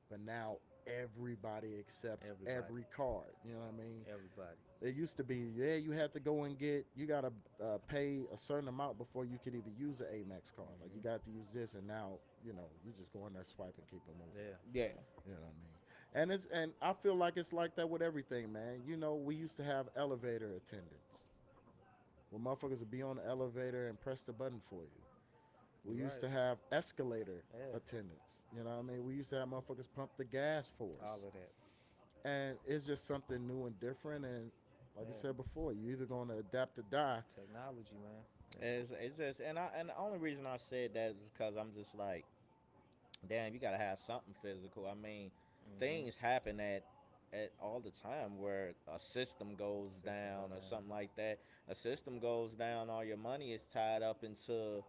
But now everybody accepts Everybody. every card. You know what I mean? Everybody. It used to be, yeah, you had to go and you got to pay a certain amount before you could even use an Amex card. Like you Mm-hmm. got to use this, and now, you just go in there, swipe, and keep it moving. Yeah. yeah. You know what I mean? And I feel like it's like that with everything, man. We used to have elevator attendants. Well, motherfuckers would be on the elevator and press the button for you. We You're used right. to have escalator Yeah. attendants. You know what I mean? We used to have motherfuckers pump the gas for All us. of that. And it's just something new and different. And like I Yeah. said before, you're either going to adapt or die. Technology, man. It's just and the only reason I said that is because I'm just like, damn, you gotta have something physical. I mean, Mm-hmm. things happen at all the time where a system goes System go down or down. something like that. A system goes down, all your money is tied up into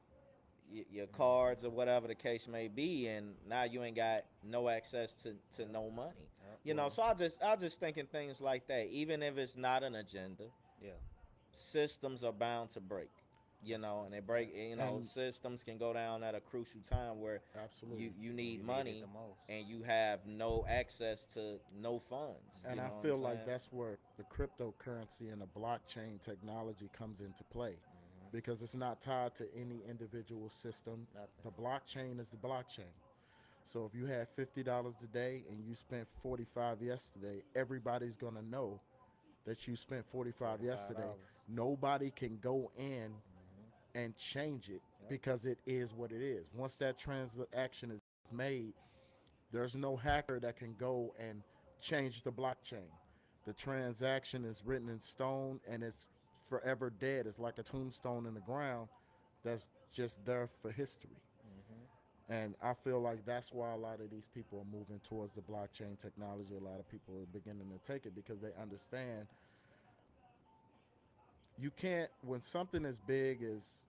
your cards or Mm-hmm. whatever the case may be, and now you ain't got no access to no money. You know, Well, so I just thinking things like that. Even if it's not an agenda, yeah. systems are bound to break. You know, and That's they a break. fact. You know, And systems can go down at a crucial time where you absolutely. you When need you need it money the most. and you have no access to no funds. And You I know what I'm feel like saying? that's where the cryptocurrency and the blockchain technology comes into play Mm-hmm. because it's not tied to any individual system. Nothing. The blockchain is the blockchain. So if you had $50 today and you spent 45 yesterday, everybody's going to know that you spent 45 45 yesterday. dollars. Nobody can go in Mm-hmm. and change it Yep. because it is what it is. Once that transaction is made, there's no hacker that can go and change the blockchain. The transaction is written in stone and it's forever dead. It's like a tombstone in the ground that's just there for history. Mm-hmm. And I feel like that's why a lot of these people are moving towards the blockchain technology. A lot of people are beginning to take it because they understand you can't when something as big as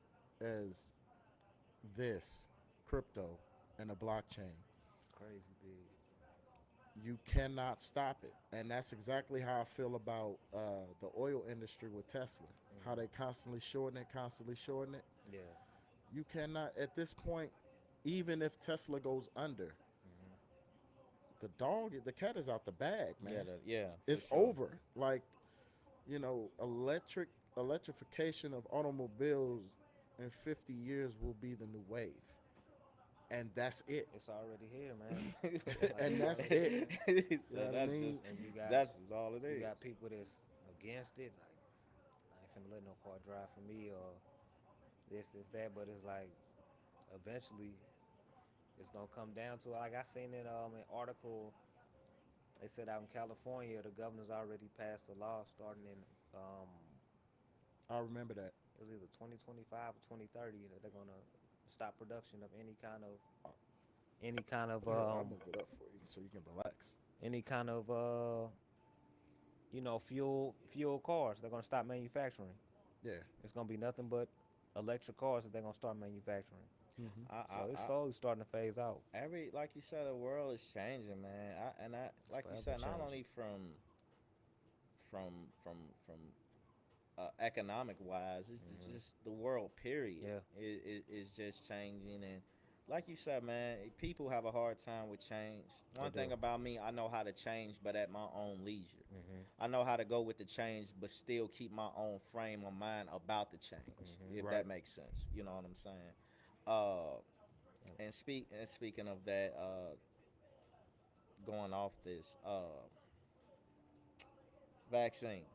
this crypto and a blockchain, It's crazy big. you cannot stop it. And that's exactly how I feel about the oil industry with Tesla. How they Mm-hmm. constantly shorting it. Yeah. You cannot at this point, even if Tesla goes under, Mm-hmm. the cat is out the bag, Yeah, man. yeah, for It's sure. over. Like, electrification of automobiles in 50 years will be the new wave. And that's it. It's already here, man. Like And it's that's already it. here. You So know what I that's mean? just And you got that's all it you is. got people that's against it, like I ain't finna let no car drive for me or this, that. But it's like eventually it's gonna come down to like I seen in an article they said out in California the governor's already passed a law starting in um I remember that. it was either 2025 or 2030 that they're gonna stop production of any kind of I'll move it up for you so you can relax. any kind of fuel cars. They're gonna stop manufacturing. Yeah. It's gonna be nothing but electric cars that they're gonna start manufacturing. Hmm. I, So it's I, slowly starting to phase out. like you said, the world is changing, man. I It's like you forever said, not changing. only from from economic wise. It's Hmm. just the world. Period. Yeah. Is just changing, and like you said, man, people have a hard time with change. They One thing do. about me, I know how to change, but at my own leisure. Hmm. I know how to go with the change, but still keep my own frame of mind about the change, Hmm. if Right. that makes sense. You know what I'm saying? Uh, and speaking of that, going off this, vaccine,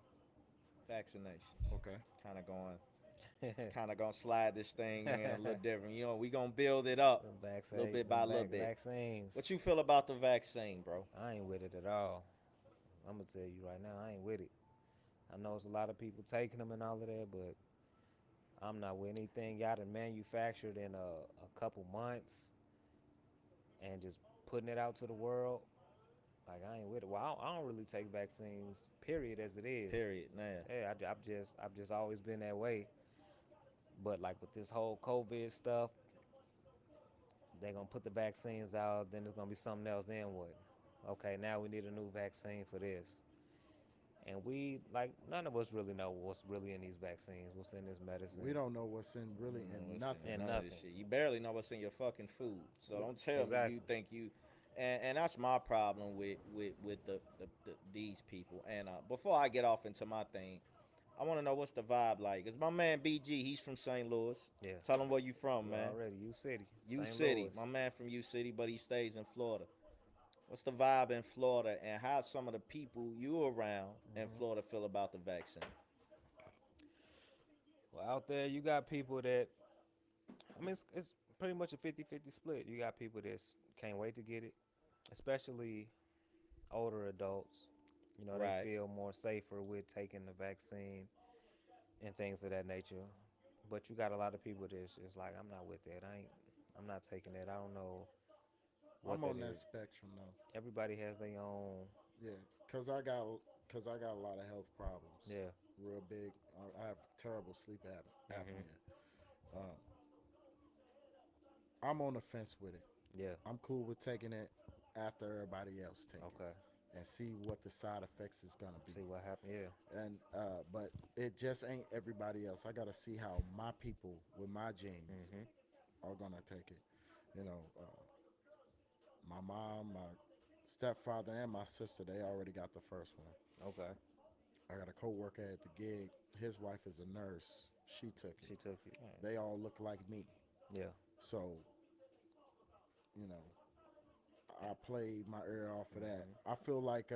vaccinations, Okay. kind of going The kind of gonna slide this thing in a little different. You know, we gonna build it up, a little bit by a little bit. What vaccines. you feel about the vaccine, bro? I ain't with it at all. I'm gonna tell you right now, I ain't with it. I know it's a lot of people taking them and all of that, but I'm not with anything y'all done manufactured in a couple months and just putting it out to the world. Like I ain't with it. Well, I don't really take vaccines, period, as it is. Period. Nah. Yeah, I've just always been that way. But like with this whole COVID stuff, they gonna put the vaccines out, then there's gonna be something else. Then what? Okay, now we need a new vaccine for this. And we like none of us really know what's really in these vaccines, what's in this We medicine, don't know what's in really in What's in nothing. and none of this nothing. shit? You barely know what's in your fucking food. So don't tell me you Exactly. think you. And that's my problem with these people. And before I get off into my thing, I want to know what's the vibe like. Cause my man BG, he's from St. Louis. Yeah. Tell him where you from, You man. already U City, U St. City. Louis. My man from U City, but he stays in Florida. What's the vibe in Florida, and how some of the people you around in Hmm. Florida feel about the vaccine? Well, out there you got people that I mean it's pretty much a 50-50 split. You got people that can't wait to get it, especially older adults. You know, they Right. feel more safer with taking the vaccine and things of that nature. But you got a lot of people that's just like, I'm not with that. I'm not taking that. I don't know what I'm that on that is. spectrum though. Everybody has their own. Yeah, cause I got a lot of health problems, Yeah. real big. I have terrible sleep Hmm. apnea. Um, I'm on the fence with it. Yeah. I'm cool with taking it after everybody else take it Okay. and see what the side effects is gonna be. See what happened. Yeah. And but it just ain't everybody else. I gotta see how my people with my genes Hmm. are gonna take it. You know, my mom, my stepfather, and my sister, they already got the first one. Okay. I got a coworker at the gig. His wife is a nurse. She took it. She took it. All right. They all look like me. Yeah. So, you know, I played my ear off of that. Hmm. I feel like,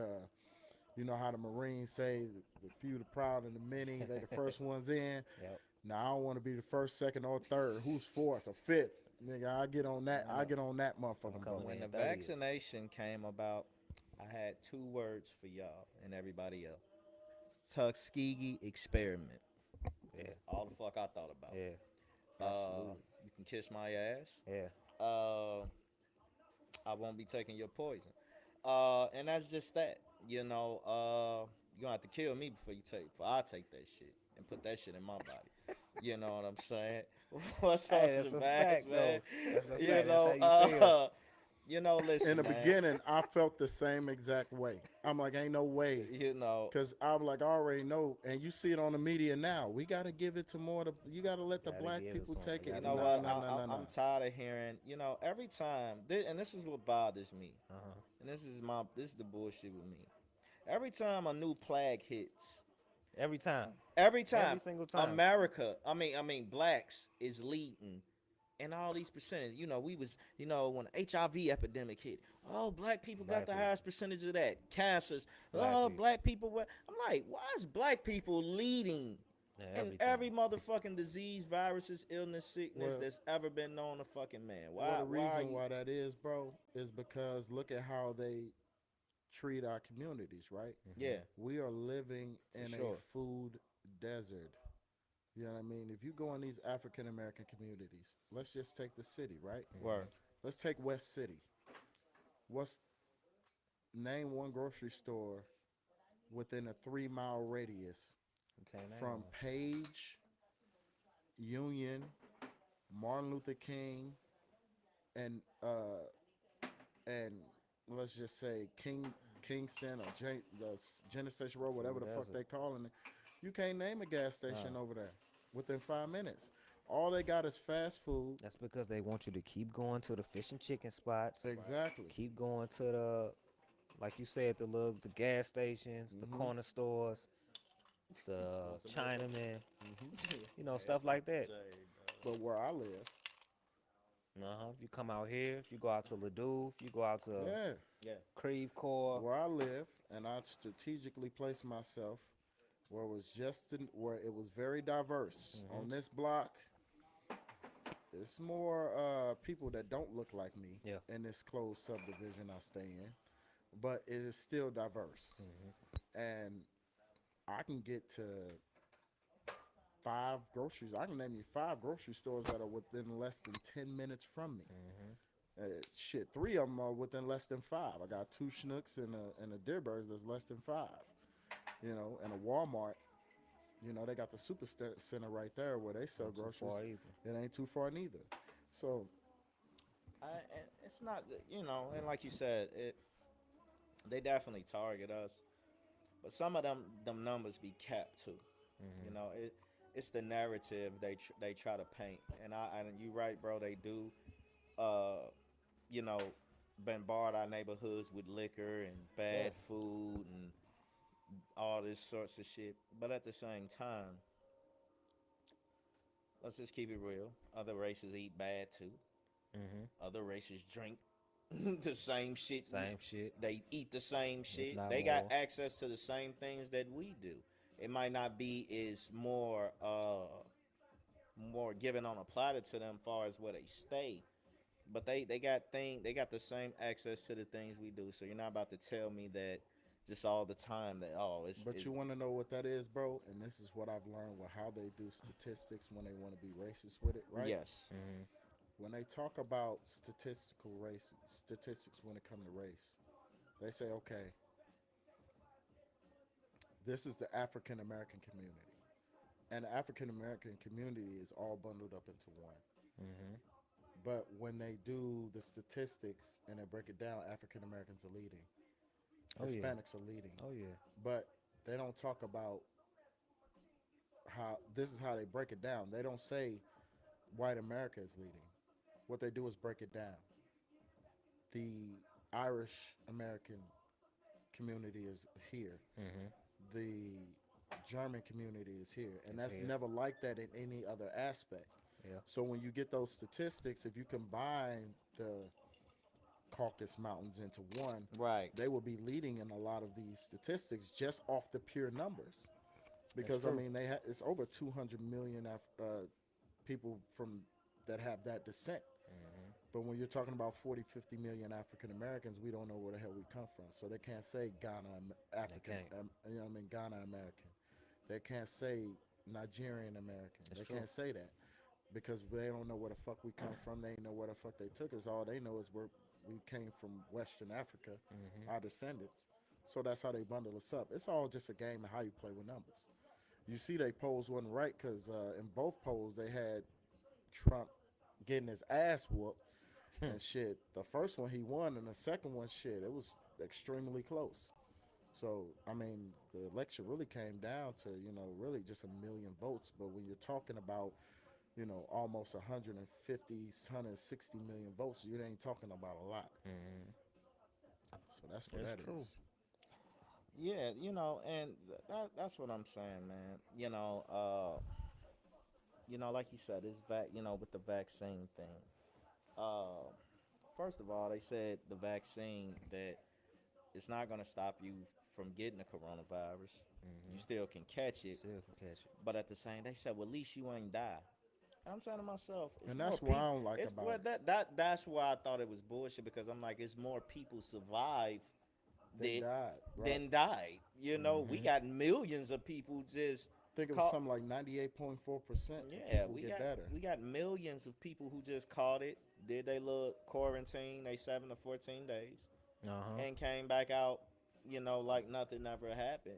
you know how the Marines say, the few, the proud, and the many, they the first ones in. Yep. Now, I don't want to be the first, second, or third. Who's fourth or fifth? Nigga, I get on that. I I know. get on that I'm motherfucking coming boat. When in the 30th. vaccination came about, I had two words for y'all and everybody else: Tuskegee experiment. That's Yeah. all the fuck I thought about. Yeah. Absolutely. You can kiss my ass. Yeah. Uh, I won't be taking your poison. And that's just that. You know, you gonna have to kill me before I take that shit and put that shit in my body. You know what I'm saying? What's up, Hey, that's a Shabazz, fact man? though. That's a You fact. That's how know, you feel. In listen, the man. beginning, I felt the same exact way. I'm like, ain't no way. You know, Because I'm like, I already know. And you see it on the media now. We got to give it to more. You got to let the Gotta black give it people to 'em. take You you it. gotta know let Nah, what? them. nah, nah, nah, nah. I'm tired of hearing. You know, every time, and this is what bothers me, Uh huh. and this is the bullshit with me. Every time a new plague hits, Every time. every Every time single time. America, I mean blacks is leading in all these percentages. You know, we was, when the HIV epidemic hit, oh, black people got Black the people. highest percentage of that. Cancers, Black oh, people. black people. I'm like, why is black people leading Yeah, in everything. every motherfucking disease, viruses, illness, sickness Well, that's ever been known to fucking man? well, Why? the Why are reason you? why that is, bro, is because look at how they treat our communities, right? Hmm. Yeah, We are living for in a sure. food desert. You know what I mean? If you go in these African American communities, let's just take the city, right? Word. Hmm. Let's take West City. What's name one grocery store within a 3 mile radius You can't name from one. Page, Union, Martin Luther King, and let's just say Kingston or Genesee Station Road, whatever Food the fuck desert. they calling it. You can't name a gas station No, over there within 5 minutes. All they got is fast food. that's because they want you to keep going to the fish and chicken spots, Exactly. keep going to the, like you said, the gas stations, the Hmm. corner stores, the Want some more, bro? Chinaman, Hey, stuff that's my like that. J, But where I live, If you come out here, if you go out to Ladue, if you go out to yeah, yeah. Creve Coeur, where I live, and I strategically placed myself where it was where it was very diverse. hmm On this block, it's more people that don't look like me yeah, in this closed subdivision I stay in, but it is still diverse. hmm And I can get to five groceries. I can name you five grocery stores that are within less than 10 minutes from me. hmm Shit, three of them are within less than five. I got two Schnucks and a Deerbergs that's less than five. And a Walmart. They got the center right there where they sell not too groceries. far either. It ain't too far neither. So And it's not, and like you said, they definitely target us, but some of them numbers be capped too. hmm It's the narrative they try to paint, and you right, bro. They do, uh, you know, bombard our neighborhoods with liquor and Yeah, bad food and all this sorts of shit. But at the same time, let's just keep it real. Other races eat bad too. hmm Other races drink the same shit. same shit, They eat the same if shit. not They got more. access to the same things that we do. It might not be as more given on a platter to them far as where they stay, but they got the same access to the things we do. So you're not about to tell me that just all the time that but you want to know what that is, bro? And this is what I've learned with how they do statistics when they want to be racist with it, right? yes. hmm When they talk about statistics when it comes to race, they say, okay, this is the African American community. And the African American community is all bundled up into one. hmm But when they do the statistics and they break it down, African Americans are leading, Oh yeah, Hispanics are leading. oh yeah. But they don't talk about how this is how they break it down. They don't say white America is leading. What they do is break it down. The Irish American community is here. hmm The German community is here. And It's that's here. never like that in any other aspect. Yeah. So when you get those statistics, if you combine the Caucasus Mountains into one, Right. they will be leading in a lot of these statistics just off the pure numbers. That's Because I true. mean, it's over 200 million people from that have that descent. hmm But when you're talking about 40, 50 million African Americans, we don't know where the hell we come from. So they can't say Ghana They African, can't. Ghana American. They can't say Nigerian American. That's They true. can't say that because they don't know where the fuck we come from. They know where the fuck they took us. All they know is we came from Western Africa, hmm our descendants. So that's how they bundle us up. It's all just a game of how you play with numbers. You see, they polls wasn't right because in both polls they had Trump getting his ass whooped and shit. The first one he won, and the second one, shit, it was extremely close. So I mean, the election really came down to really just a million votes. But when you're talking about almost 150, 160 million votes, you ain't talking about a lot. hmm So that's what That's that true. is. Yeah, and that's what I'm saying, man. Like you said, it's with the vaccine thing. Uh, First of all, they said the vaccine that it's not gonna stop you from getting the coronavirus. You hmm still can catch it, Still can catch it. but at the same, they said, well, at least you ain't die. And I'm saying to myself, it's And more that's what I people. don't like It's about well, it. that's why I thought it was bullshit because I'm like, it's more people survive Then that died, right? than died. We hmm got millions of people just I think it was caught. something like 98.4% of Yeah, people get better. we got millions of people who just caught it, did they little quarantine, they 7 to 14 days, Uh-huh. and came back out, like nothing ever happened.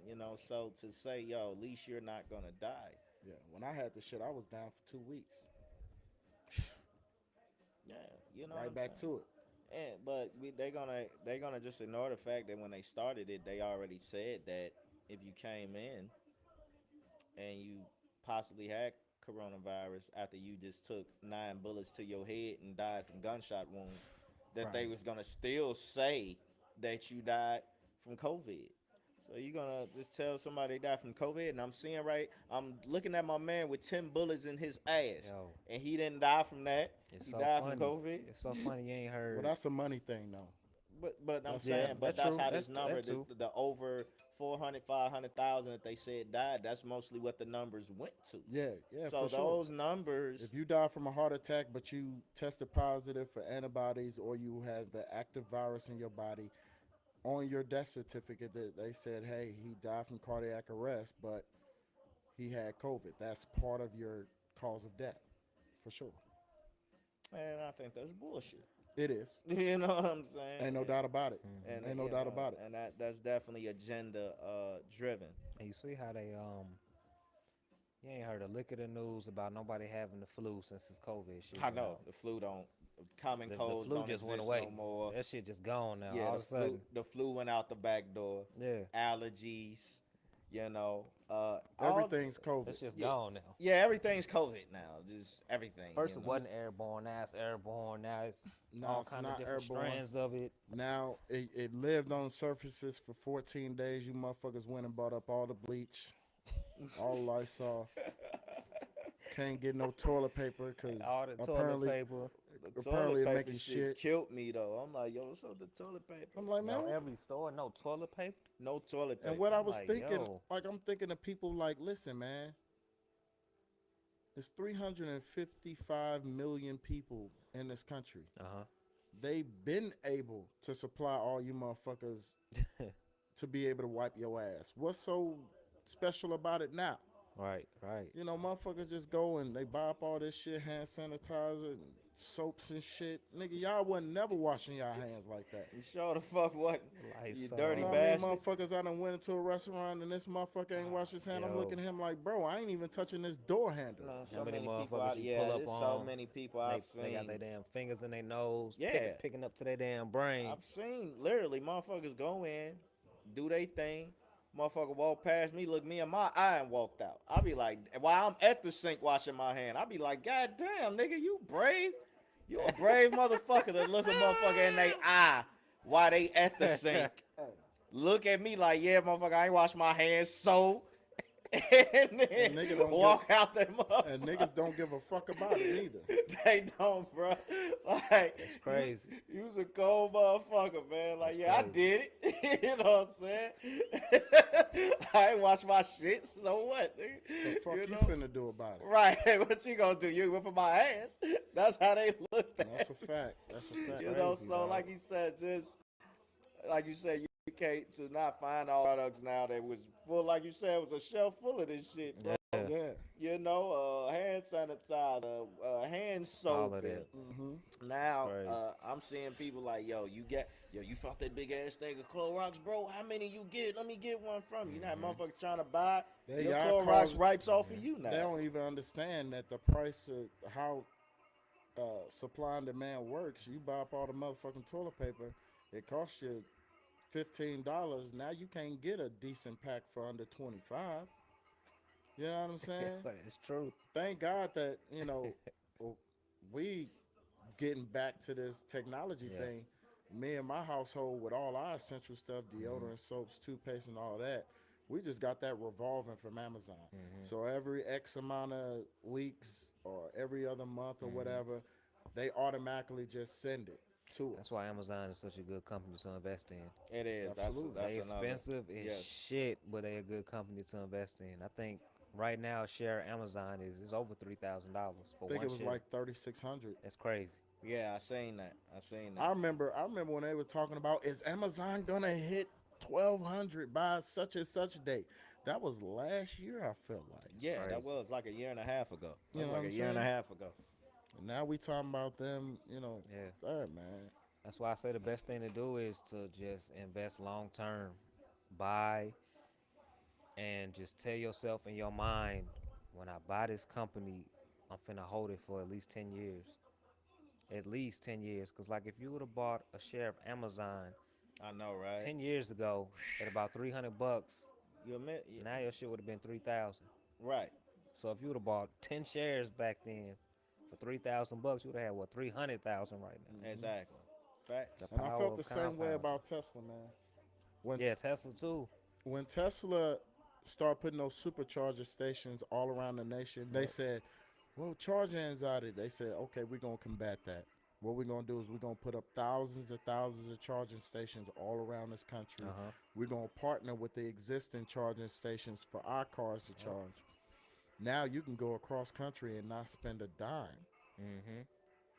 So to say, yo, at least you're not gonna die. Yeah, when I had the shit, I was down for 2 weeks. Yeah, you know what Right I'm back saying. to it. But they gonna just ignore the fact that when they started it, they already said that if you came in and you possibly had coronavirus after you just took 9 bullets to your head and died from gunshot wounds, that they Right. was gonna still say that you died from COVID. So you gonna just tell somebody they died from COVID? And I'm looking at my man with 10 bullets in his ass, Yo, and he didn't die from that. it's He so died from funny. COVID. It's so funny you ain't Well, heard. that's a money thing, though. But I'm That's Yeah, saying, money. but that's that's true. how That's this number, that too. the over 400, 500,000 that they said died, that's mostly what the numbers went to. Yeah, yeah, for So sure. those numbers, If you die from a heart attack, but you tested positive for antibodies, or you had the active virus in your body, on your death certificate, that they said, "Hey, he died from cardiac arrest, but he had COVID." That's part of your cause of death, for sure. man, I think that's bullshit. It is. You know what I'm saying? Ain't no doubt about it. And Ain't no you doubt know, about it. and that's definitely agenda driven. And you see how they you ain't heard a lick of the news about nobody having the flu since this COVID shit I went know out. the flu don't, common The colds flu don't just went exist away. no more. That shit just gone now. Yeah, All of a sudden, the flu went out the back door. yeah, Allergies, you know, Everything's COVID. it's just yeah, gone now. yeah, everything's COVID now. Just everything. First You it know? wasn't airborne, now it's airborne. Now it's Now all it's kind of not different airborne. strands of it. Now it lived on surfaces for 14 days. You motherfuckers went and bought up all the bleach, all the Lysol. Can't get no toilet paper because All the toilet apparently paper. The apparently toilet it paper making shit shit. killed me though. I'm like, yo, what's up with the toilet paper? I'm like, man, No every store, no toilet paper. No toilet paper. and what I I'm was like, thinking, yo. like I'm thinking of people like, listen, man, there's 355 million people in this country. Uh They been able to supply all you motherfuckers huh. to be able to wipe your ass. What's so special about it now? Right, right. You know, motherfuckers just go and they buy up all this shit, hand sanitizer and soaps and shit. Nigga, y'all wasn't never washing y'all hands like that. You sure the fuck what? Life You so dirty You know hard. what I mean? bastard. Motherfuckers, I done went into a restaurant and this motherfucker ain't washed his hand. I'm Yo. looking at him like, bro, I ain't even touching this door handle. No, How so many many people motherfuckers out. you Yeah, pull up there's so on? many people They, I've they got seen. their damn fingers in their nose, Yeah. picking up to their damn brain. I've seen literally motherfuckers go in, do they thing. Motherfucker walk past me, look me in my eye, and walked out. I be like, while I'm at the sink washing my hand, I be like, God damn, nigga, you brave? You a brave motherfucker to look a motherfucker in their eye while they at the sink. Look at me like, yeah, motherfucker, I ain't wash my hands, so. And then nigga don't walk give- out that motherfucker. And niggas don't give a fuck about it either. They don't, bro. Like, That's crazy. You's a cold motherfucker, man. Like, That's yeah, I crazy. did it. You know what I'm saying? I ain't wash my shit, so what, nigga? The fuck you know? finna do about it? Right. What you gonna do? You whipping my ass? That's how they looked at That's a me. fact. That's a fact. You know, crazy, so dog. like you said, just like you said, you can't to not find all products now that was full. Like you said, it was a shelf full of this shit, bro. Yeah, Yeah. You know, hand sanitizer, hand soap, all of that. Mm-hmm. now crazy. I'm seeing people like, yo, you found that big ass thing of Clorox, bro. How many you get? Let me get one from you. You know, that motherfucker trying to buy They your y'all Clorox cause- wipes off of you They now. don't even understand that the price of how supply and demand works. You buy up all the motherfucking toilet paper, it costs you $15. Now you can't get a decent pack for under 25. You know what I'm saying? But it's true. Thank God that, you know, we getting back to this technology Yeah. thing. Me and my household with all our essential stuff, deodorant, soaps, toothpaste, and all that, we just got that revolving from Amazon. So every X amount of weeks or every other month or whatever, they automatically just send it to us. That's why Amazon is such a good company to invest in. It is. Absolutely. That's They another. expensive as yes. shit, but they a good company to invest in. I think right now share Amazon is over $3,000 for I think one it was share. like 3,600. That's crazy. Yeah, I seen that. I remember when they were talking about, is Amazon gonna hit 1,200 by such and such date? That was last year, I felt like. Yeah, crazy. that was like a year and a half ago. That You was know like what a I'm year and a saying? half ago. And now we talking about them, Yeah. man. That's why I say the best thing to do is to just invest long term. Buy and just tell yourself in your mind, when I buy this company, I'm finna hold it for at least 10 years. at least 10 years. Because, like, if you would have bought a share of Amazon I know, right? 10 years ago at about 300 bucks, You admit, now your shit would have been 3,000. right? So if you would have bought 10 shares back then for 3,000 bucks, you would have had what, 300,000 right now. Exactly. The Facts. And I power felt of the same way compounding. about Tesla, man. When Yeah, Tesla too. when Tesla started putting those supercharger stations all around the nation, they Yep. said, "Well, charger anxiety." They said, "Okay, we're gonna combat that. What we're gonna do is we're gonna put up thousands of charging stations all around this country. Uh huh. We're gonna partner with the existing charging stations for our cars to Yep. charge. Now you can go across country and not spend a dime Mm-hmm.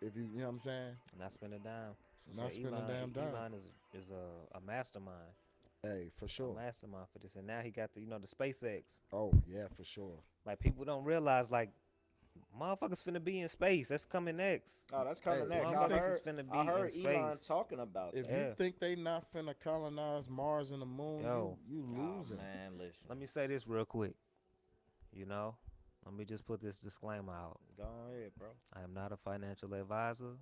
if you know what I'm saying. Not spend a dime. So Not spend a damn dime. Elon is a mastermind, Hey, for a sure. mastermind for this. And now he got the SpaceX. Oh yeah, for sure. Like people don't realize like motherfuckers finna be in space. That's coming next. Oh, that's Hey, coming if next. you I think heard. Motherfuckers finna be I heard in Elon space. talking about if that. you Yeah. think they not finna colonize Mars and the moon, Yo. you Oh losing. man, listen. Let me say this real quick. You know, let me just put this disclaimer out. Go ahead, bro. I am not a financial advisor.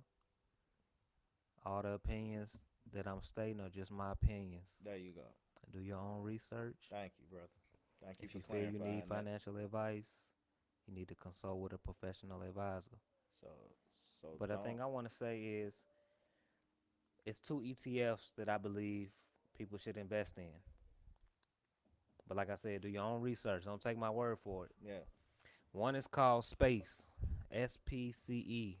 All the opinions that I'm stating are just my opinions. There you go. Do your own research. Thank you, brother. Thank you If for you feel you clarifying need that. financial advice, you need to consult with a professional advisor. So, so But the don't. thing I want to say is, it's two ETFs that I believe people should invest in. But like I said, do your own research. Don't take my word for it. Yeah. One is called Space, SPCE,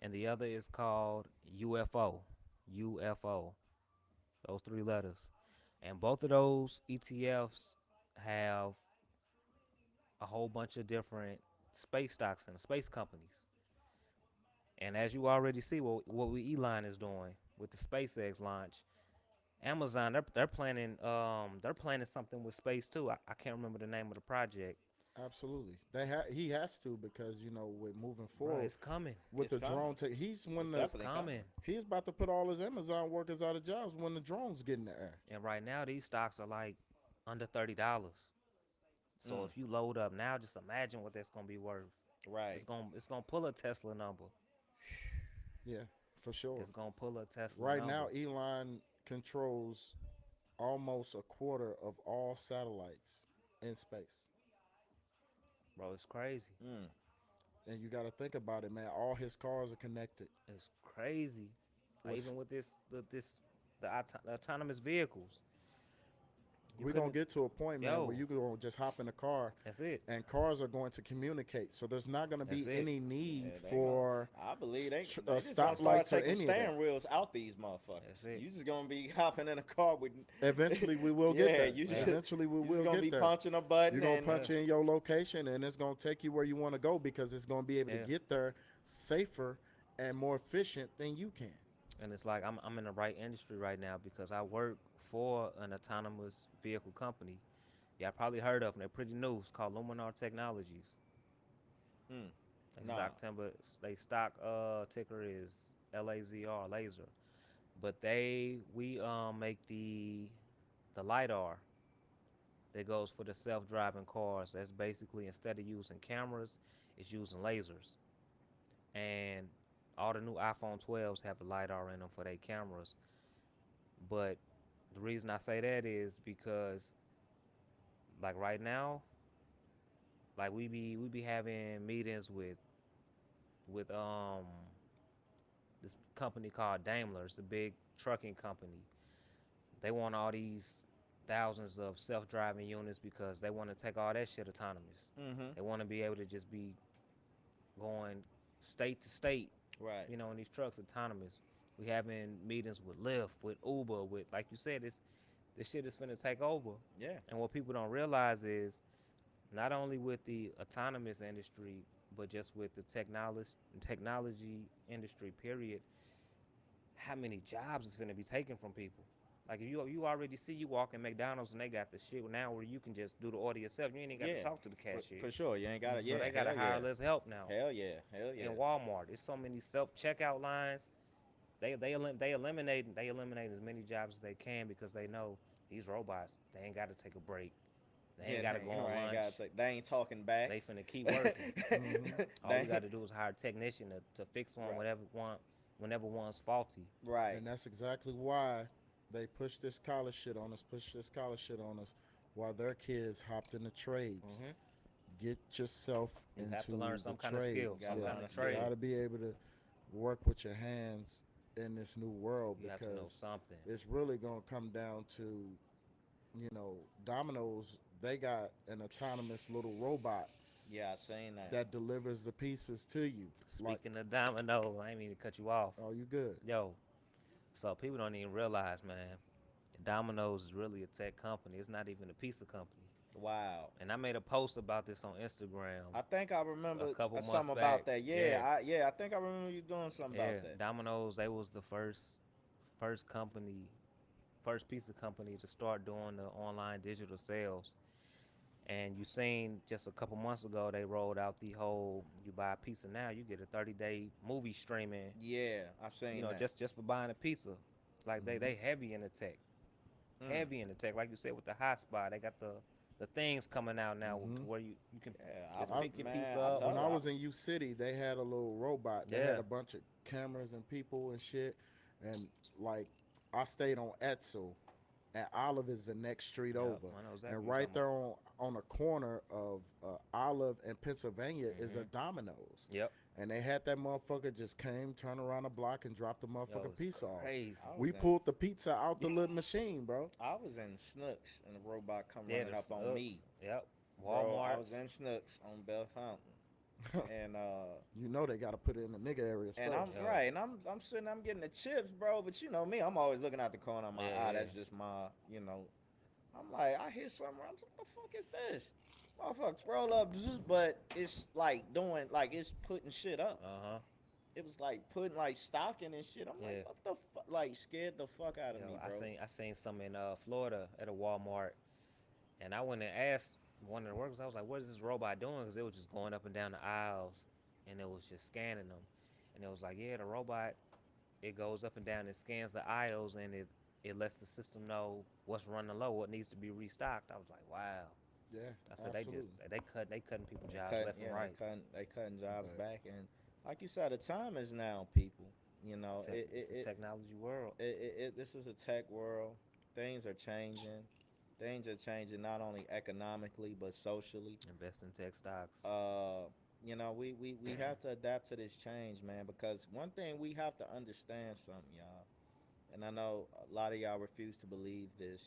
and the other is called UFO, UFO. Those three letters. And both of those ETFs have a whole bunch of different space stocks and space companies. And as you already see, what we Elon is doing with the SpaceX launch, Amazon they're planning something with space too. I can't remember the name of the project. Absolutely. He has to because with moving Bro, forward it's coming. with It's the coming. drone tech, he's It's one of It's the definitely coming. he's about to put all his Amazon workers out of jobs when the drones get in the air. And right now these stocks are like under $30. So Mm. if you load up now, just imagine what that's gonna be worth. Right. It's gonna pull a Tesla number. Yeah, for sure. It's gonna pull a Tesla Right number. now, Elon controls almost a quarter of all satellites in space. Bro, it's crazy. Mm. And you got to think about it, man. All his cars are connected. It's crazy. Like, What's- even with the autonomous vehicles. You We're going to couldn't- get to a point, man, Yo. where you can just hop in a car That's it. and cars are going to communicate. So there's not going to be That's it. any need Yeah, they for I believe they just stoplights gonna start or taking any of steering that. wheels out these motherfuckers. That's it. You just gonna be hopping in a car with. Eventually, we will Yeah, get there. you just- Eventually, we You will just gonna get be there. punching a button. You're going to and, punch in your location and it's going to take you where you want to go because it's going to be able Yeah. to get there safer and more efficient than you can. And it's like I'm in the right industry right now because I work for an autonomous vehicle company. Yeah, I probably heard of them. They're pretty new. It's called Luminar Technologies. Mm. They Nah. stock timber. They stock ticker is LAZR laser. But we make the lidar that goes for the self-driving cars. That's basically instead of using cameras, it's using lasers. And all the new iPhone 12s have the lidar in them for their cameras. But the reason I say that is because like right now, like we be having meetings with this company called Daimler. It's a big trucking company. They want all these thousands of self-driving units because they want to take all that shit autonomous. Mm-hmm. They want to be able to just be going state to state, Right. in these trucks autonomous. We having meetings with Lyft, with Uber, with like you said, this shit is finna take over. Yeah. And what people don't realize is not only with the autonomous industry, but just with the technology industry, period, how many jobs is finna be taken from people. Like if you already see you walk in McDonald's and they got the shit now where you can just do the order yourself. You ain't even got Yeah. to talk to the cashier. For sure. You ain't got to. So Yeah. they gotta hell hire yeah. less help now. Hell yeah. Hell yeah. In Walmart, there's so many self checkout lines. They eliminate as many jobs as they can because they know these robots, they ain't got to take a break. They Yeah, ain't gotta go they, on right, lunch. they ain't talking back. They finna keep working. All we They, gotta do is hire a technician to fix one right, whenever one's faulty. right. And that's exactly why they push this college shit on us, push this college shit on us, while their kids hopped in the trades. Hmm. Get yourself You have to learn into the some kind of skill, You gotta some trades. Yeah, learn kind a of you skill. trade. got to be able to work with your hands in this new world You have to know because something. it's really going to come down to, Domino's, they got an autonomous little robot Yeah, I seen that. that delivers the pieces to you. Like, Speaking of domino, I ain't mean to cut you off. oh, you good. Yo, so people don't even realize, man, Domino's is really a tech company. It's not even a pizza company. Wow. And I made a post about this on Instagram I think I a remember couple months something about back. that. Yeah, Yeah, I think I remember you doing something yeah. about that. Domino's, they was the first company, first pizza company to start doing the online digital sales. And you seen just a couple months ago they rolled out the whole you buy a pizza now, you get a 30-day movie streaming, Yeah, I seen that. just for buying a pizza. Like they heavy in the tech. Mm. Heavy in the tech. Like you said with the hotspot, they got the things coming out now to where you can Yeah, just pick your man, pizza I up. told When I I, was in U City, they had a little robot. They had Yeah. a bunch of cameras and people and shit. And like, I stayed on Etzel, and Olive is the next street Yep, over. I know exactly And what you're right talking there on the corner of Olive and Pennsylvania is a Mhm. Domino's. Yep. And they had that motherfucker just came, turn around the block, and dropped the Yo, motherfucking it's pizza off. crazy. I was We in pulled the pizza out the little machine, bro. I was in Snooks and the robot come Yeah, running the up on Snooks. me. Yep. Bro, I Walmart. was in Snooks on Bell Fountain. And You know they got to put it in the nigga areas and first. I'm Yo. right, and I'm sitting, I'm getting the chips, bro. But you know me, I'm always looking out the corner of my Yeah, eye. yeah. That's just my, I'm like, I hear something. I'm like, what the fuck is this? Motherfucker, scroll up, but it's like doing, like it's putting shit up. Uh-huh. It was like putting like stocking and shit. I'm like, Yeah. what the fuck? Like scared the fuck out of Yo, me, I bro. seen I seen some in Florida at a Walmart, and I went and asked one of the workers. I was like, "What is this robot doing?" Because it was just going up and down the aisles, and it was just scanning them. And it was like, "Yeah, the robot, it goes up and down and scans the aisles, and it lets the system know what's running low, what needs to be restocked." I was like, "Wow." Yeah, I said absolutely. they cutting people They jobs cutting, left and yeah, right. they cutting jobs But back, and like you said, the time is now, people. You know, It's the technology world. this is a tech world. Things are changing. Things are changing not only economically but socially. Invest in tech stocks. Uh, we have to adapt to this change, man. Because one thing we have to understand, something, y'all, and I know a lot of y'all refuse to believe this.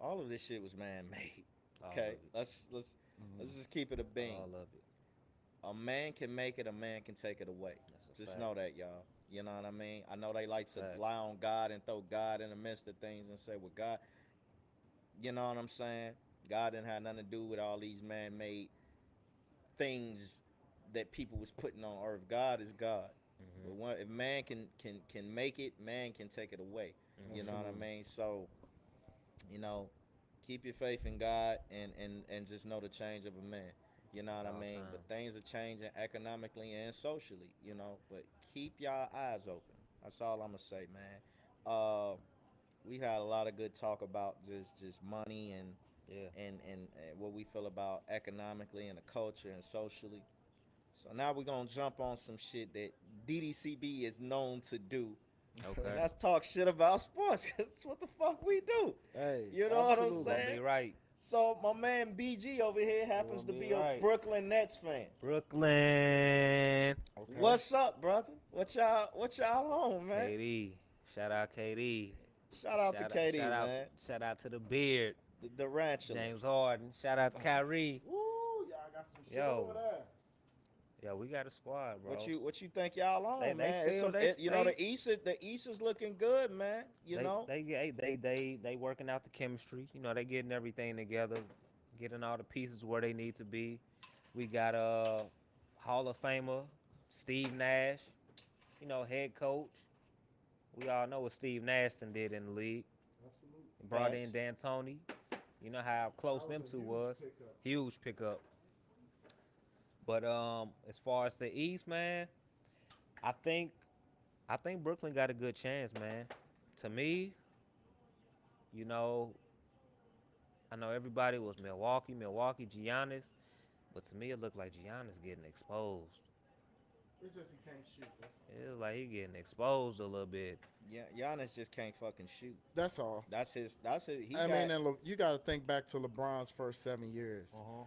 All of this shit was man made. All of Okay, it. let's just keep it a bean. All of it. A man can make it, a man can take it away. That's a Just fact. know that, y'all. You know what I mean? I know they like to Fact. lie on God and throw God in the midst of things and say, well, God, you know what I'm saying? God didn't have nothing to do with all these man-made things that people was putting on earth. God is God. But Mm-hmm. if man can make it, man can take it away. You know what I Absolutely. mean? So, you know, keep your faith in God and just know the change of a man. You know what I All mean? time. But things are changing economically and socially, But keep y'all eyes open. That's all I'm gonna say, man. We had a lot of good talk about just money Yeah. and what we feel about economically and the culture and socially. So now we're gonna jump on some shit that DDCB is known to do. And Okay. that's talk shit about sports, cause that's what the fuck we do. Hey, You know what I'm absolutely. Gonna saying? be right. So my man BG over here happens to Gonna be be a right. Brooklyn Nets fan. Brooklyn. Okay. What's up, brother? What y'all on, man? KD. Shout out KD. Shout out to KD, shout out man. shout out to the beard. The Ranchula. James Harden. Shout out to Kyrie. Woo, y'all got some shit Yo. over there. Yo, we got a squad, bro. What you think y'all on, They man? It's still- some, they- you know they- the East is looking good, man. You know. They working out the chemistry. They getting everything together, getting all the pieces where they need to be. We got a Hall of Famer, Steve Nash, head coach. We all know what Steve Nash did in the league. Absolutely. Brought Facts. in D'Antoni. You know how close That them was a two huge was. pickup. Huge pickup. But as far as the East, man, I think Brooklyn got a good chance, man. To me, you know, I know everybody was Milwaukee, Giannis, but to me it looked like Giannis getting exposed. It's just he can't shoot. It was like he getting exposed a little bit. Yeah, Giannis just can't fucking shoot. That's all. That's his. That's his. He I got. mean, and you got to think back to LeBron's first 7 years. Uh-huh.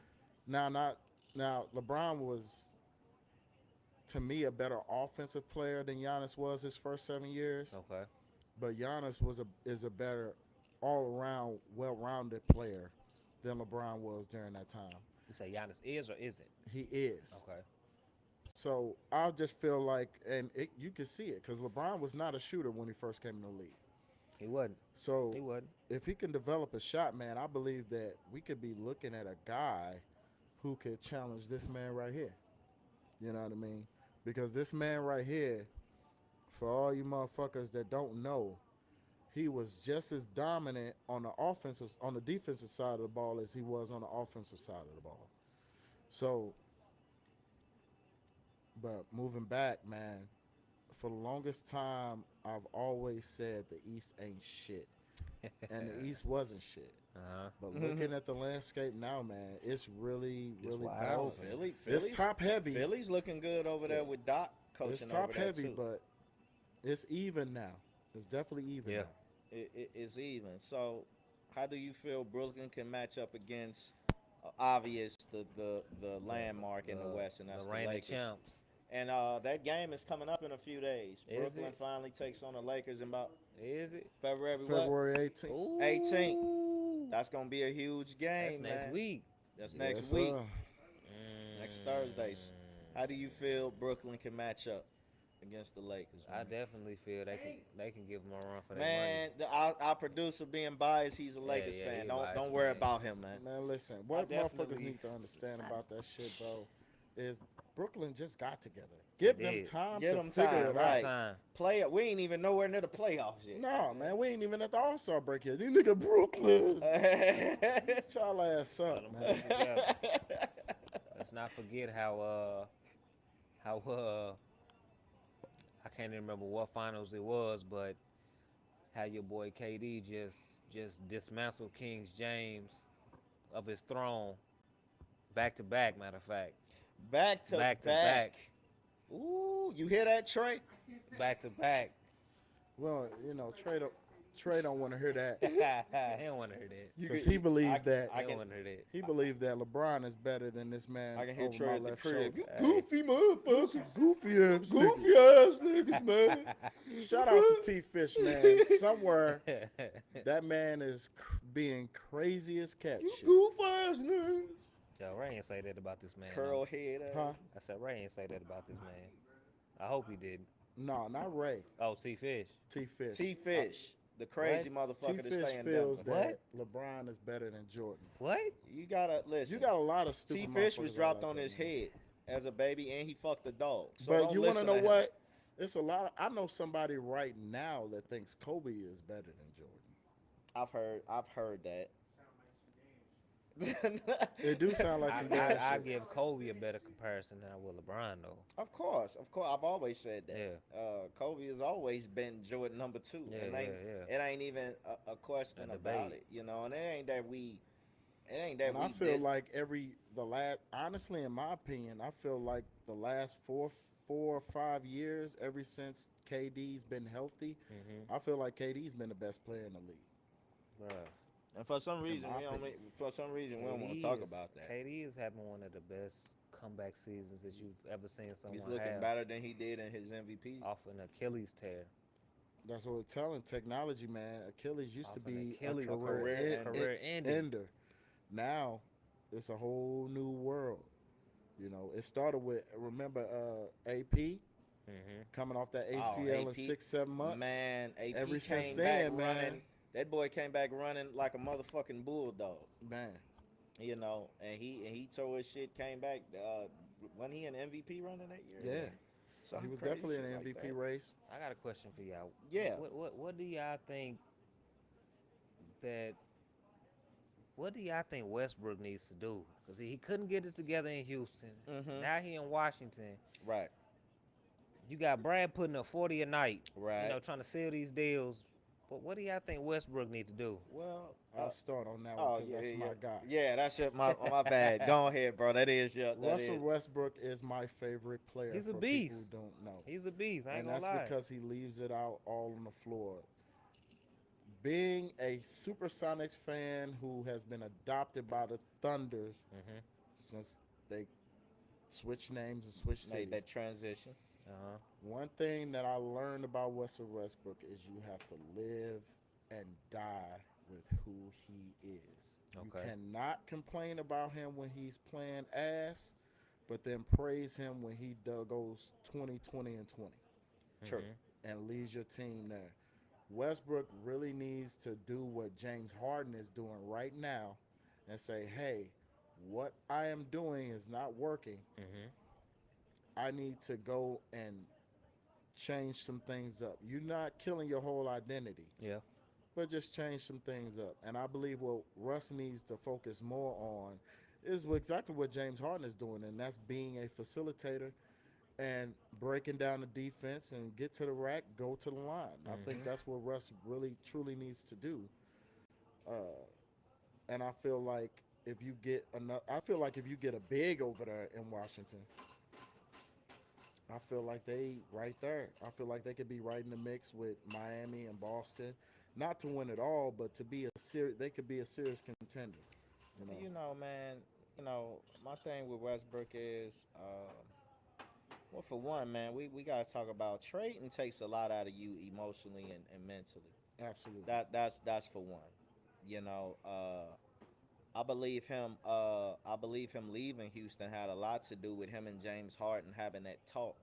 Now, not now. LeBron was, to me, a better offensive player than Giannis was his first 7 years. Okay. But Giannis is a better, all around, well rounded player than LeBron was during that time. You say Giannis is or isn't? He is. Okay. So I just feel like, you can see it because LeBron was not a shooter when he first came in the league. He wasn't. So He wasn't. if he can develop a shot, man, I believe that we could be looking at a guy who could challenge this man right here. You know what I mean? Because this man right here, for all you motherfuckers that don't know, he was just as dominant on the defensive side of the ball as he was on the offensive side of the ball. So, but moving back, man, for the longest time, I've always said the East ain't shit. And the East wasn't shit. Uh-huh. But looking at the landscape now, man, it's really, really wide balanced. open. It's top heavy. Philly's looking good over there with Doc coaching It's over top there heavy, too. but it's even now. It's definitely even Yeah. now. It's even. So, how do you feel Brooklyn can match up against obvious the landmark in the West, and that's the reigning Lakers? champs. And that game is coming up in a few days. Is Brooklyn it? finally takes on the Lakers in about Is it? February. What? February 18th. Ooh. 18th. That's gonna be a huge game, That's next man. week. That's Yes, next week. sir. Next Thursdays. How do you feel Brooklyn can match up against the Lakers? I Man, definitely feel they can give them a run for their man our producer being biased, he's a Lakers yeah, fan. he Don't biased worry fan. about him, man. Man, listen, what definitely- motherfuckers need to understand about that shit, bro, is Brooklyn just got together. Give them did. time Give to them figure time, it right. out. Play we ain't even nowhere near the playoffs yet. No, man, we ain't even at the All-Star break yet. These nigga Brooklyn. Get y'all ass Let up, 'em man. put it together. Let's not forget how I can't even remember what finals it was, but how your boy KD just dismantled King James of his throne back to back. Matter of fact, back to back to back. Ooh, you hear that, Trey? back to back. Well, you know, Trey don't want to hear that He don't want to hear that. because he believed that I He can- don't want to hear that. he believed that LeBron is better than this man. I can hear over Trey my at the left crib. shoulder. You goofy motherfuckers. Goofy ass niggas, man. Shout out to T Fish, man. Somewhere that man is being crazy as cat shit. Goof ass niggas. Yo, Ray ain't say that about this man. Curl though. head. Huh? I said Ray ain't say that about this man. I hope he didn't. No, not Ray. Oh, T Fish. T Fish. T Fish, the crazy What? motherfucker T that's Fish staying feels down. that LeBron is better than Jordan. What? You gotta listen. You got a lot of stupid. T Fish was motherfuckers dropped like on that, his man. head as a baby, and he fucked the dog. So But don't you want to listen know him. what? It's a lot. I know somebody right now that thinks Kobe is better than Jordan. I've heard that. It do sound like some bad I shit. give Kobe a better comparison than I will LeBron though. Of course. I've always said that. Yeah. Kobe has always been Jordan number 2. Yeah, and yeah. It ain't even a question A about debate. it, you know. And it ain't that we. And I feel like honestly, in my opinion, I feel like the last 4 or 5 years, ever since KD's been healthy, I feel like KD's been the best player in the league. Bruh. And for some reason, my we don't. opinion. For some reason, we don't want to KD talk is- about that. KD is having one of the best comeback seasons that you've ever seen someone He's looking have better than he did in his MVP. off an Achilles tear. That's what we're telling technology, man. Achilles used Off to an be Achilles, a a career, career ending. ender. Now it's a whole new world. You know, it started with remember AP coming off that ACL in AP, 6-7 months. Man, AP Ever came since back then, man. running. That boy came back running like a motherfucking bulldog. Man, You know, and he tore his shit, came back. Wasn't he an MVP running that year? yeah, Something he was crazy definitely in shit an like MVP that. race. I got a question for y'all. Yeah. What do y'all think that? What do y'all think Westbrook needs to do? Because he couldn't get it together in Houston. Now he in Washington. Right. You got Brad putting up 40 a night. Right. You know, trying to seal these deals. But what do y'all think Westbrook need to do? Well, I'll start on that one oh because yeah, that's yeah, my guy. yeah. That's it. My bad. Go ahead, bro. That is your. That Russell is. Westbrook is my favorite player He's a for people who beast. don't know. He's a beast. I ain't And gonna that's lie. because he leaves it out all on the floor. Being a Supersonics fan who has been adopted by the Thunders Mhm. since they switched names and switched Made cities, that transition. Uh huh. one thing that I learned about Russell Westbrook is you have to live and die with who he is. You Okay. cannot complain about him when he's playing ass, but then praise him when he goes 20, 20, and 20 True. Mhm. and leads your team there. Westbrook really needs to do what James Harden is doing right now and say, hey, what I am doing is not working. Mhm. I need to go and change some things up. You're not killing your whole identity, Yeah. but just change some things up. And I believe what Russ needs to focus more on is exactly what James Harden is doing, and that's being a facilitator and breaking down the defense and get to the rack, go to the line. I think Mhm. that's what Russ really truly needs to do. Uh, and I feel like if you get enough, I feel like if you get a big over there in Washington, I feel like they right there. I feel like they could be right in the mix with Miami and Boston, not to win it all, but to be a serious. They could be a serious contender. You know, Man. My thing with Westbrook is, well, for one, man, we gotta talk about trading takes a lot out of you emotionally and mentally. absolutely. That's for one. You know, I believe him leaving Houston had a lot to do with him and James Harden having that talk,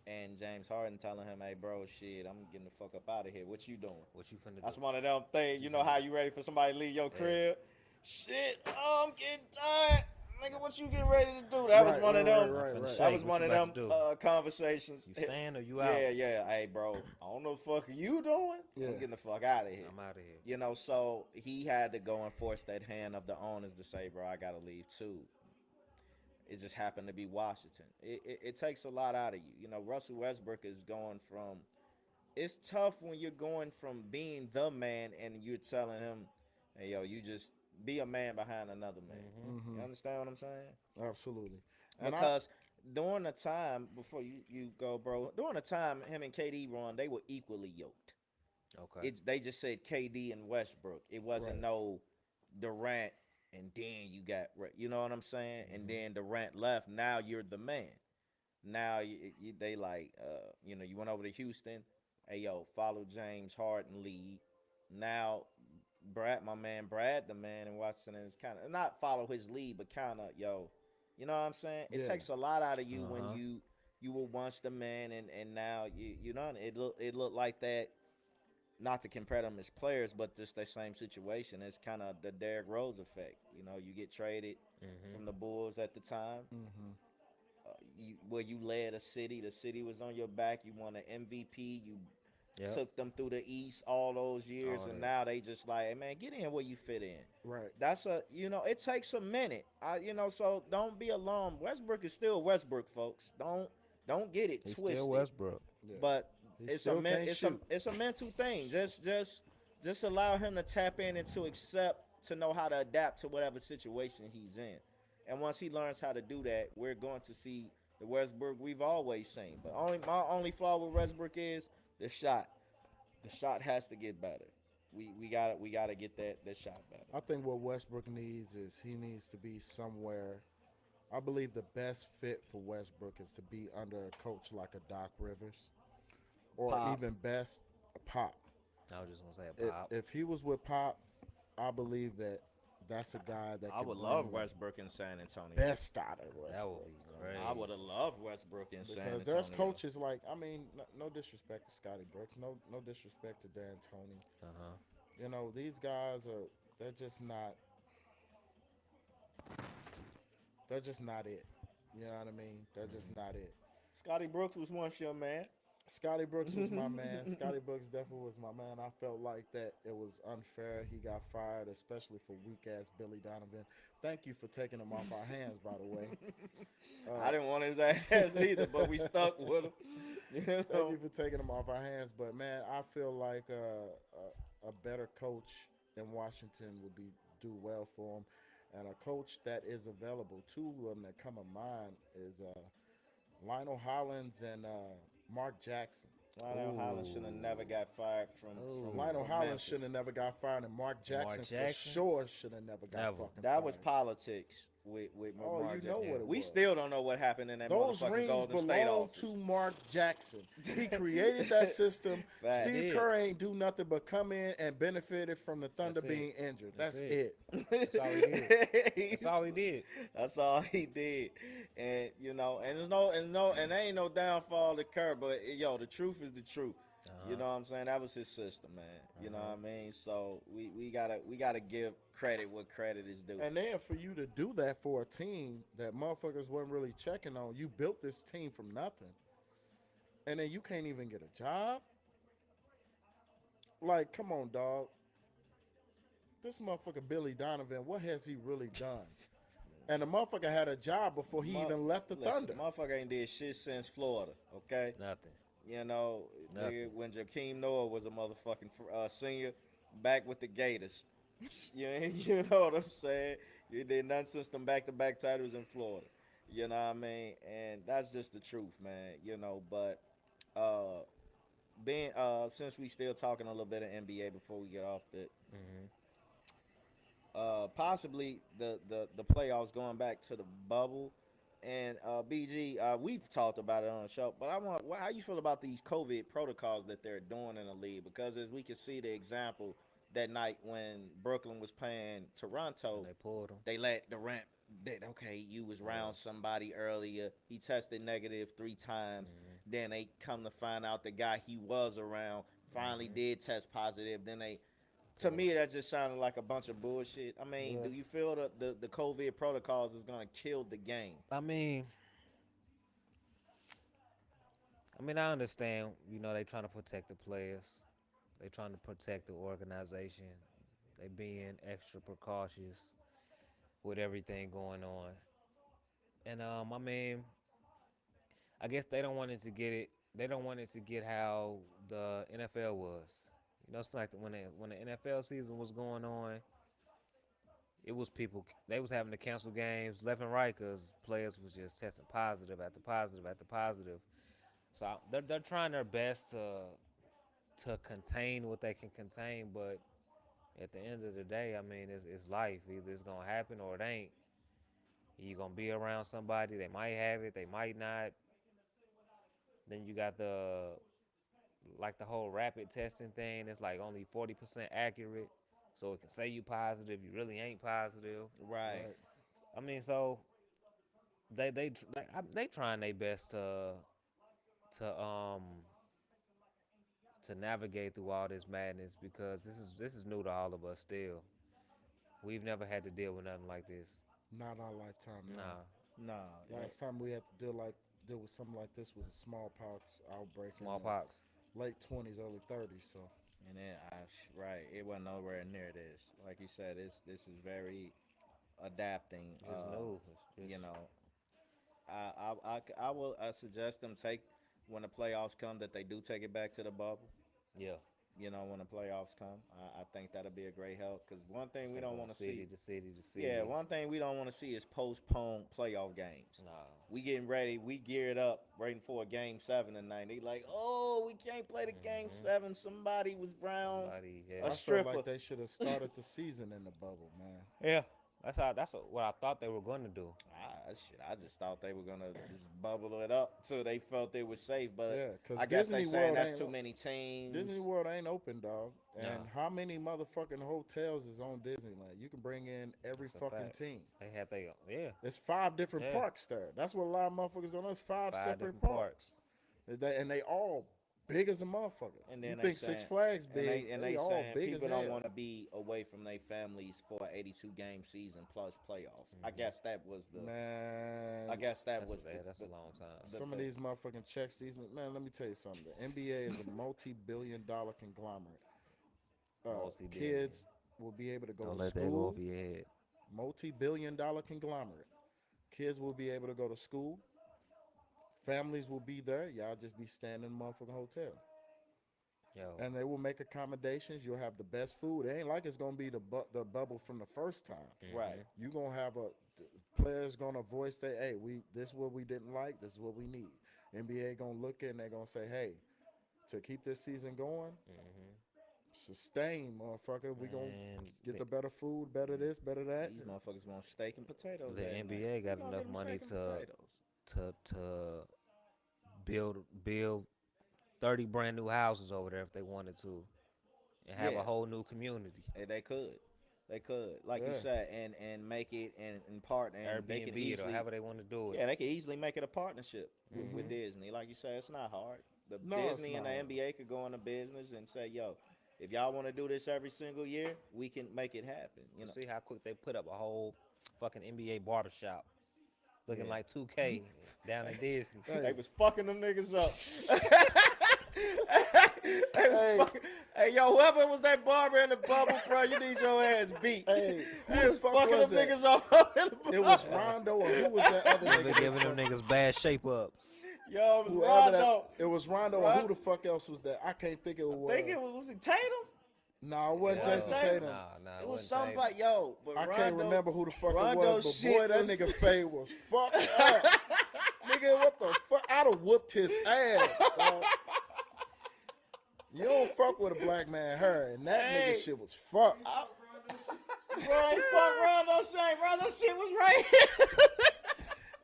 and James Harden telling him, "Hey, bro, shit, I'm getting the fuck up out of here. What you doing?" What you finna do? That's one of them things. What You you know finna how do? you ready for somebody to leave your Yeah. crib? Shit, oh, I'm getting tired. Nigga, what you getting ready to do? That was Right, one right, of right, them. I'm right, finna right. That shake. was What one you of about to them do? conversations. You staying or you out? Yeah, yeah. Hey, bro, I don't know the fuck are you doing. Yeah, I'm getting the fuck out of here. I'm out of here. So he had to go and force that hand of the owners to say, bro, I gotta leave too. It just happened to be Washington. It takes a lot out of you. Russell Westbrook is going from. It's tough when you're going from being the man and you're telling him, hey, yo, you just be a man behind another man. Mhm. You understand what I'm saying? absolutely. And I Because during the time, before you go, bro, during the time him and KD run, they were equally yoked. Okay. They just said KD and Westbrook. It wasn't right, no Durant and then you got, you know what I'm saying? And Mhm. then Durant left. Now you're the man. Now they like, you went over to Houston. Hey, yo, follow James Harden lead. Now, Brad, my man, Brad, the man in Washington is kind of not follow his lead, but kind of, yo, you know what I'm saying? It yeah, takes a lot out of you Uh when huh. you were once the man, and now you know it looked like that. Not to compare them as players, but just that same situation. It's kind of the Derrick Rose effect. You get traded Mhm. from the Bulls at the time, hmm where you led a city. The city was on your back. You won an MVP. You Yep. took them through the East all those years, All and that. now they just like, hey man, get in where you fit in. right. That's it takes a minute. So don't be alarmed. Westbrook is still Westbrook, folks. Don't get it He's still twisted. Westbrook. Yeah, But he it's a still men, can't shoot. it's a mental thing. Just allow him to tap in and to accept to know how to adapt to whatever situation he's in. And once he learns how to do that, we're going to see the Westbrook we've always seen. But my only flaw with Westbrook is the shot. The shot has to get better. We gotta get that shot better. I think what Westbrook needs is he needs to be somewhere. I believe the best fit for Westbrook is to be under a coach like a Doc Rivers, or Pop. even best a Pop. I was just gonna say a pop. If he was with Pop, I believe that that's a guy that I can would bring love the Westbrook in San Antonio. best out of That would Westbrook. be I would have crazy. loved Westbrook in San Because there's Antonio. coaches like, I mean, no disrespect to Scotty Brooks, no disrespect to Dan Tony. Uh huh. You know, these guys are they're just not it. You know what I mean? They're just not it. Scotty Brooks was once your man. Scotty Brooks was my man. Scotty Brooks definitely was my man. I felt like that it was unfair. He got fired, especially for weak ass Billy Donovan. Thank you for taking him off our hands, by the way. I didn't want his ass either, but we stuck with him. You Thank you know? for taking him off our hands. But man, I feel like a better coach in Washington would be do well for him, and a coach that is available. Two of them that come to mind is Lionel Hollins and Mark Jackson. Lionel Hollins should have never Ooh. got fired Ooh. Lionel from Hollins Memphis. should have never got fired, and Mark Mark Jackson for Jackson? sure should have never got Never. fucking That fired. was politics with Oh, Mark you know Jackson. what it We was. still don't know what happened in that Those motherfucking rings Golden State belong office. to Mark Jackson. He created that system. Fact. Steve Did. Kerr ain't do nothing but come in and benefited from the Thunder That's it. being injured. That's That's it. That's all he did. That's all he did. That's all he did, and you know, and and there ain't no downfall to Kerr, but yo, the truth is the truth. You Uh-huh. know what I'm saying? That was his system, man. You know what I mean? So we gotta give credit what credit is due. And then for you to do that for a team that motherfuckers wasn't really checking on, you built this team from nothing. And then you can't even get a job? Like, come on, dog. This motherfucker Billy Donovan, what has he really done? And the motherfucker had a job before he even left the Listen, Thunder. motherfucker ain't did shit since Florida. Okay. Nothing. You know, Nothing. nigga, when Jakeem Noah was a motherfucking senior, back with the Gators. You know what I'm saying? You did nothing since them back-to-back titles in Florida. You know what I mean? And that's just the truth, man. You know, but uh, being since we still talking a little bit of NBA before we get off the Hmm. possibly the playoffs going back to the bubble. And BG, we've talked about it on the show, but I want how you feel about these COVID protocols that they're doing in the league? Because as we can see the example that night when Brooklyn was playing Toronto, And they pulled him. they let Durant that okay, you was around somebody earlier. He tested negative 3 times. Then they come to find out the guy he was around finally did test positive. Then they to me that just sounded like a bunch of bullshit. I mean, Yeah. do you feel the COVID protocols is gonna kill the game? I understand. They trying to protect the players. They trying to protect the organization. They being extra precautious with everything going on. And I guess they don't want it to get it. They don't want it to get how the NFL was. It's like when the NFL season was going on, it was people they was having to cancel games left and right because players was just testing positive after positive after positive. So they're trying their best to contain what they can contain, but at the end of the day, it's life. Either it's gonna happen or it ain't. You gonna be around somebody. They might have it. They might not. Then you got the whole rapid testing thing. It's like only 40% accurate, so it can say you positive. You really ain't positive. Right. Right. So they trying their best to um to navigate through all this madness because this is new to all of us still. We've never had to deal with nothing like this. Not our lifetime, no. Nah. Nah. Last time we had to deal with something like this was a smallpox outbreak in Smallpox. the late 20s, early 30s. So And then right, it wasn't nowhere near this. Like you said, this is very adapting. It's new. You know, I will suggest them take when the playoffs come that they do take it back to the bubble. Yeah. You know, when the playoffs come, I think that'll be a great help. Because one thing we Instead of don't going want to city see, to city to city. yeah, one thing we don't want to see is postponed playoff games. Nah. We getting ready, we geared up, waiting for a game 7 tonight. They like, oh, we can't play the game 7. Somebody was brown. Somebody, A yeah. I felt stripper. like they should have started the season in the bubble, man. Yeah. What I thought they were going to do. I just thought they were gonna just bubble it up till they felt they was safe. But Yeah, 'cause I guess Disney they saying World that's ain't too o- many teams. Disney World ain't open, dog. And Nah. how many motherfucking hotels is on Disneyland? You can bring in every That's a fucking fact. team. They had they yeah. There's 5 different Yeah. parks there. That's what a lot of motherfuckers don't know. There's 5 Five separate different parks. parks. And they all big as a motherfucker. And You then they think Six saying, Flags and big? they They all saying big as people don't hell. want to be away from their families for an 82 game season plus playoffs. I guess that was the. I Man, guess that That's was that's a the long time. some of these motherfucking checks, these man. Let me tell you something. The NBA is a multi-billion-dollar conglomerate. Multi-billion. Kids will be able to go Don't to let that go school. over your head. Multi-billion-dollar conglomerate. Kids will be able to go to school. Families will be there. Y'all just be staying in the motherfucking hotel. Yo, And they will make accommodations. You'll have the best food. It ain't like it's gonna be the bubble from the first time. right. You gonna have players gonna voice that, hey, we this is what we didn't like. This is what we need. NBA gonna look at and they're gonna say, hey, to keep this season going, sustain, motherfucker. We gonna man, get the better food, better this, better that. These motherfuckers want steak and potatoes. the every night. NBA got We gonna enough give 'em money steak and potatoes. to build 30 brand new houses over there if they wanted to, and have Yeah. a whole new community. They could. They could, like you Yeah. said, and make it in part, and they can Airbnb it or easily, however they want to do it. yeah, they can easily make it a partnership with Disney. Like you said, it's not hard. The No, it's Disney and not the hard. NBA could go into business and say, yo, if y'all want to do this every single year, we can make it happen. You know, See how quick they put up a whole fucking NBA barbershop looking Yeah. like 2K down in Disney. they was fucking them niggas up. Hey, yo, whoever was that barber in the bubble, bro, you need your ass beat. Hey, They was fuck fucking was them that? niggas up in the bubble. It was Rondo or who was that other They nigga? been giving them niggas bad shape ups. Yo, it was Whoever Rondo. It was Rondo or who the fuck else was that? I can't think it was. I think it was it Tatum? No, it wasn't Yeah. Jason Tatum. Tatum. Nah, It was wasn't Tatum. somebody, yo. But I Rondo, can't remember who the fuck Rondo it was, but shit boy, that was- nigga fade was fucked up. Nigga, what the fuck? I'd have whooped his ass, dog. You don't fuck with a black man hair, and that Hey. nigga shit was fucked. Bro, they fuck Rondo shit. Rondo shit was right here.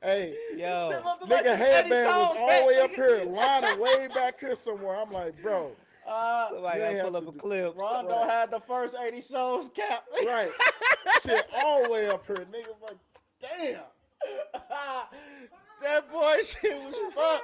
Hey, Yo, Shit looked like nigga Eddie headband was Sauce all back, the way up nigga. here, lining way back here somewhere. I'm like, bro, somebody you ain't gotta pull have up a to do- clip. Rondo Right. had the first 80 souls cap. right? Shit all the way up here, nigga. Like, damn. That boy shit was fucked.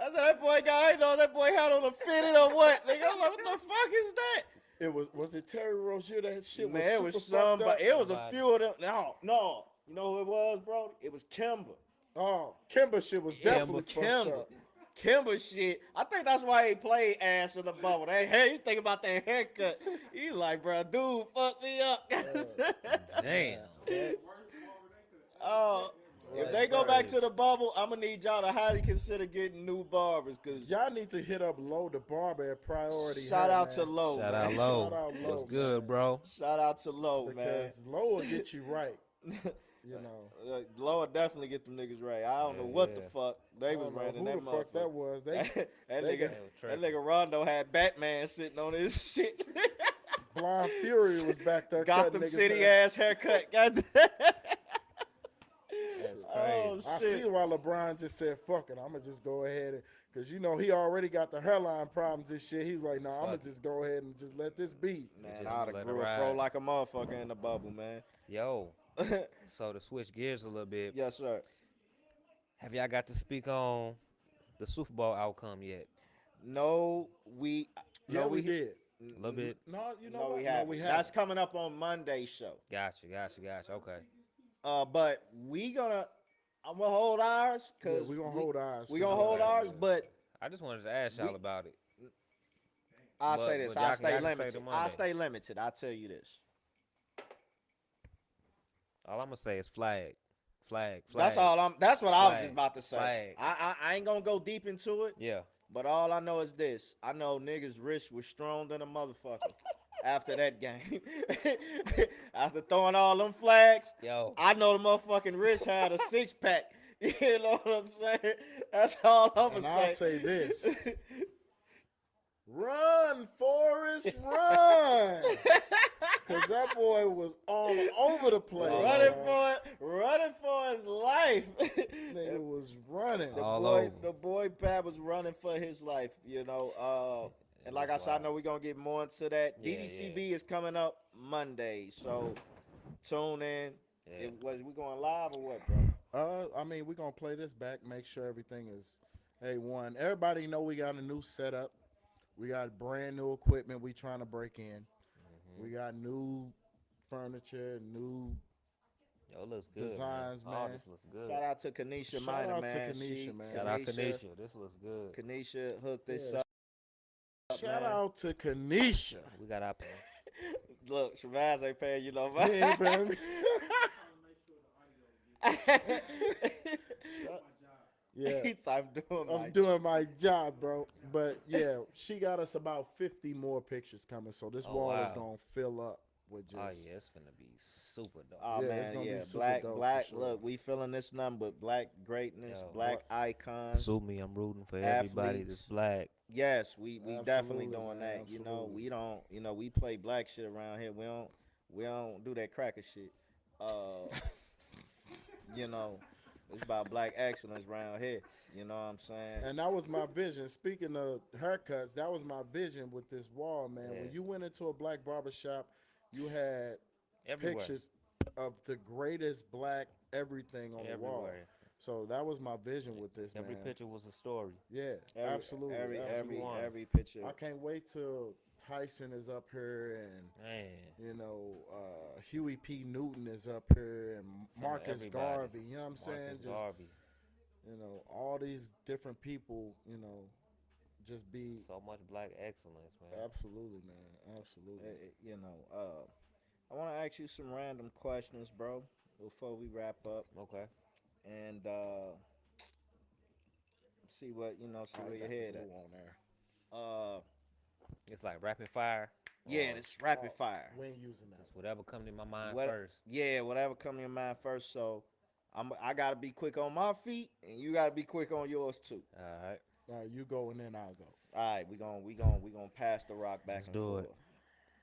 I said, that boy got, I didn't know that boy had on a fitted or what. Nigga, I'm like, what the fuck is that? It was it Terry Rozier? That shit was Man, it was super fucked up? somebody. It was a Somebody. few of them. No. You know who it was, bro? It was Kimber. Oh, Kimber shit was definitely fucked Kimber. up. Kimber shit. I think that's why he played ass in the bubble. Hey, you think about that haircut. He like, bro, dude, fuck me up. Damn. Oh, if they go back to the bubble, I'm gonna need y'all to highly consider getting new barbers, cause Y'all need to hit up Low the Barber at Priority. shout Hair, out man. to Low, Shout man. out Low. Shout out Low, What's man. good, bro? Shout out to Low, man. Because Low will get you right. You know. Low will definitely get them niggas right. I don't know what the yeah. fuck they I was don't know running who that the fuck that motherfucker. was. They that they nigga, got- that tripping. nigga Rondo had Batman sitting on his shit. Blind Fury was back there. Gotham cutting niggas City hair. ass haircut. Goddamn. That's Oh, crazy. I shit. see why LeBron just said, fuck it, I'm going to just go ahead and, because, you know, he already got the hairline problems and shit. He was like, nah, I'm going Fuck to just go ahead and just let this be. Man, just I'd have let it grew a ride. fro like a motherfucker in the bubble, man. Yo, so to switch gears a little bit, Yes, sir. have y'all got to speak on the Super Bowl outcome yet? No, we. Yeah, no, we did. A little bit. No, you know No, what? we haven't. No, we That's haven't. coming up on Monday's show. Gotcha. Okay. But we gonna. I'm gonna hold ours Yeah, because we going to hold ours. We gonna hold ours, but I just wanted to ask y'all We- about it. I'll But- say this: but y'all I can- y'all stay can say limited. the I Monday. stay limited. I'll tell you this. All I'm gonna say is flag. That's all I'm. That's what I was Flag. just about to say. Flag. I ain't gonna go deep into it. Yeah. But all I know is this: I know niggas' wrist was strong than a motherfucker after that game. After throwing all them flags, Yo. I know the motherfucking wrist had a 6-pack. You know what I'm saying? That's all I'm And gonna I'll say this. Run, Forrest, run! Because that boy was all over the place. running for his life. Nigga was running. All boy, over. the boy Pat was running for his life, you know. And like I said, I know we're gonna get more into that. Yeah, DDCB is coming up Monday, so tune in. Yeah. We going live or what, bro? I mean, we're going to play this back, make sure everything is A1. Everybody know we got a new setup. We got brand new equipment we trying to break in. Hmm. We got new furniture, new Yo, it looks good, man. designs, All man. this looks good. Shout out to Kanisha Shout Minor, out to man. Kanisha, man. Shout out Kanisha Kanisha. This looks good. Kanisha hooked this Yeah. up, Shout man. out to Kanisha. We got our Look, Shabazz ain't paying you no He money. ain't paying me. Yeah. He's I'm doing my I'm doing my job, bro. But yeah, she got us about 50 more pictures coming, so this Oh, wall is wow. gonna fill up with Oh just. yeah, it's finna be super dope. Oh Yeah, it's man, gonna be yeah, super black, dope for black. sure. Look, we feeling this number, black greatness, Yo, black What? icons, sue me. I'm rooting for everybody that's athletes. black. Yes, we definitely Absolutely, doing man. that. You know, Absolutely. we don't, we play black shit around here. We don't do that cracker shit. Uh, you know, it's about black excellence around here. You know what I'm saying? And that was my vision. Speaking of haircuts, that was my vision with this wall, man. Yeah, When you went into a black barber shop, you had everywhere, pictures of the greatest black everything on the wall. everywhere. So that was my vision with this, Every man. picture was a story. Yeah, Every absolutely, every Every every absolutely. one. every picture. I can't wait till Tyson is up here and Man, Huey P. Newton is up here and some of Marcus everybody. Garvey. You know what I'm saying? Marcus Just Garvey. all these different people. Just be So much black excellence, man. absolutely, man. Absolutely. I want to ask you some random questions, bro, before we wrap up, Okay. and see what see I where your got the head glue at. on there. Uh, It's like rapid fire. yeah, Or this rapid Oh, fire. we ain't using that. just whatever come to my mind What? first. Yeah, whatever come to your mind first. So, I gotta be quick on my feet, and you gotta be quick on yours too. All right. You go and then I'll go. All right, we gonna pass the rock back Let's and do forth. it.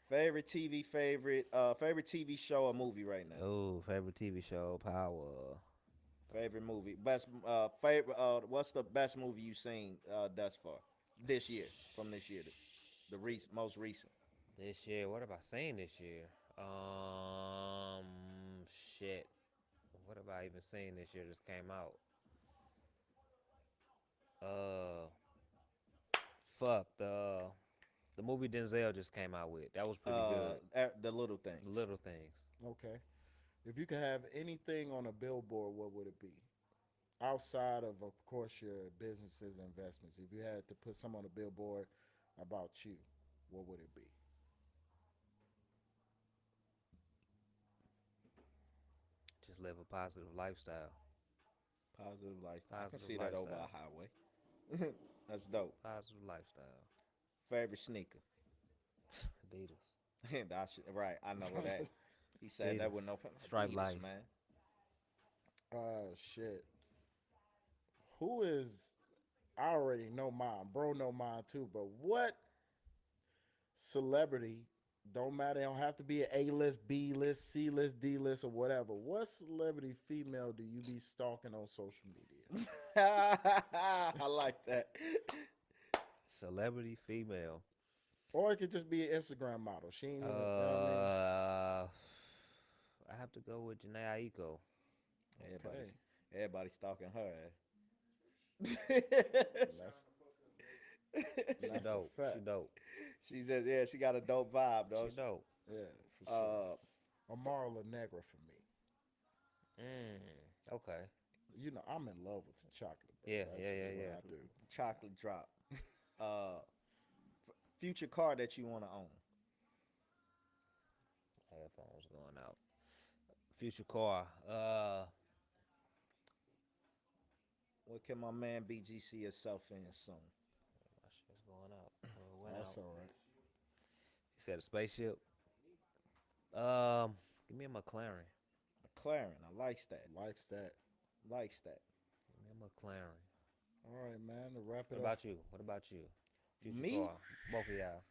Favorite TV show or movie right now. Oh, favorite TV show, Power. Favorite movie, best favorite. What's the best movie you seen thus far this year? From this year, the most recent. This year, what have I seen this year? Shit. What have I even seen this year? Just came out. Uh, fuck the movie Denzel just came out with. That was pretty good. The little things. Little things. Okay. If you could have anything on a billboard, what would it be? Outside of course, your businesses, investments. If you had to put some on a billboard about you, what would it be? Just live a positive lifestyle. Positive lifestyle. I can Positive see that over lifestyle. a highway. That's dope. Positive lifestyle. Favorite sneaker. Adidas. Right, I know that. He said that Adidas. with no Stripe Adidas, life. man. Shit. Who is? I already know mine. Bro, know mine too. But what celebrity? Don't matter. It don't have to be an A list, B list, C list, D list, or whatever. What celebrity female do you be stalking on social media? I like that. Celebrity female. Or it could just be an Instagram model. She ain't even. You know what I mean? I have to go with Janae Aiko. Everybody's everybody stalking her. That's She that's dope. a fact. She dope. She says, yeah, she got a dope vibe, though. She dope. Yeah, for sure. Uh, Amara La Negra for me. Okay. I'm in love with the chocolate. Bro. Yeah, That's yeah, just yeah, what yeah. I do. chocolate drop. Uh, future car that you want to own. Headphones going out. Future car. What can my man BG see himself in soon? My shit's going out. It went That's out. all right. He said a spaceship. Give me a McLaren. McLaren, I likes that. Likes that. Likes that. Give me a McLaren. All right, man. To wrap it What up. about you? What about you? Future Me? car. Both of y'all.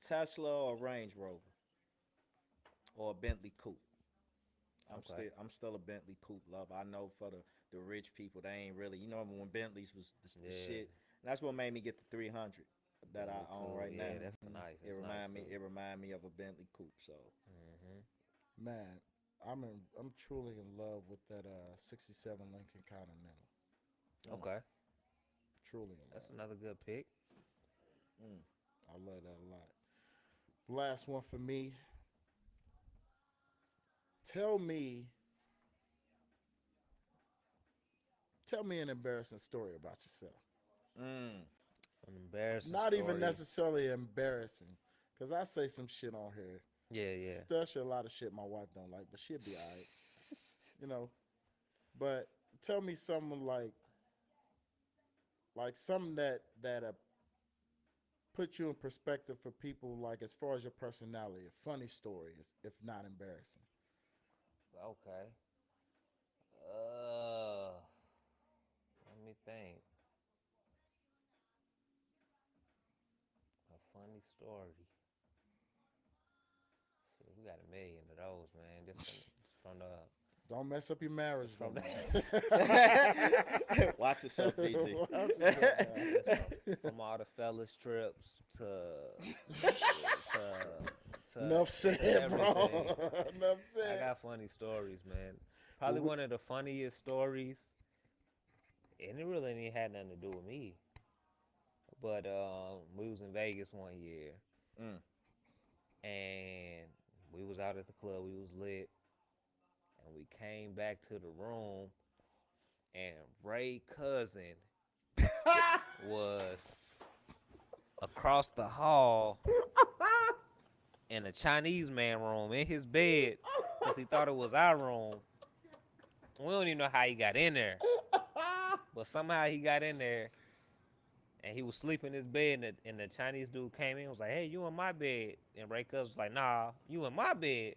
Tesla or Range Rover or a Bentley coupe. Okay. I'm still a Bentley coupe lover. I know for the rich people they ain't really when Bentleys was the Yeah. shit. And that's what made me get the 300 that I own Cool. right Yeah, now. that's nice. It That's remind nice me too. it remind me of a Bentley coupe. So Man, I'm truly in love with that '67 Lincoln Continental. Okay. Truly a That's lot. another good pick. I love that a lot. Last one for me. Tell me, tell me an embarrassing story about yourself. Mm. An embarrassing Not even story. necessarily embarrassing, cause I say some shit on here. Yeah, yeah. Especially a lot of shit my wife don't like, but she'll be alright. You know. But tell me something like something that put you in perspective for people, like as far as your personality, a funny story, if not embarrassing. Okay. Uh, Let me think. A funny story. Shit, we got a million of those, man. Just from the Don't mess up your marriage, just though, from the man. Watch yourself, BG. Watch yourself, man. just from all the fellas trips to Enough to said, bro. everything. Enough I said. got funny stories, man. Probably Well, one of the funniest stories, and it really ain't had nothing to do with me. But we was in Vegas one year, Mm. and we was out at the club. We was lit, and we came back to the room, and Ray cousin was across the hall in a Chinese man room in his bed because he thought it was our room. We don't even know how he got in there, but somehow he got in there, and he was sleeping in his bed, and the Chinese dude came in and was like, "Hey, you in my bed?" And Ray Cuz was like, "Nah, you in my bed,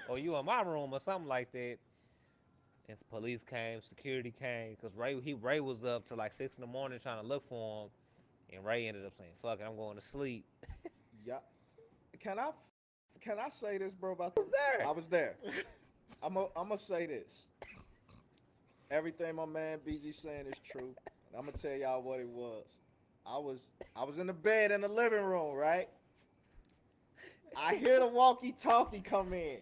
or you in my room, or something like that." And police came, security came, cause Ray was up till like 6 in the morning trying to look for him, and Ray ended up saying, "Fuck it, I'm going to sleep." Yeah. Can I can I say this, bro? About Was there? I was there. I'm gonna say this. Everything my man BG saying is true. And I'm gonna tell y'all what it was. I was I was in the bed in the living room, right? I hear the walkie-talkie come in.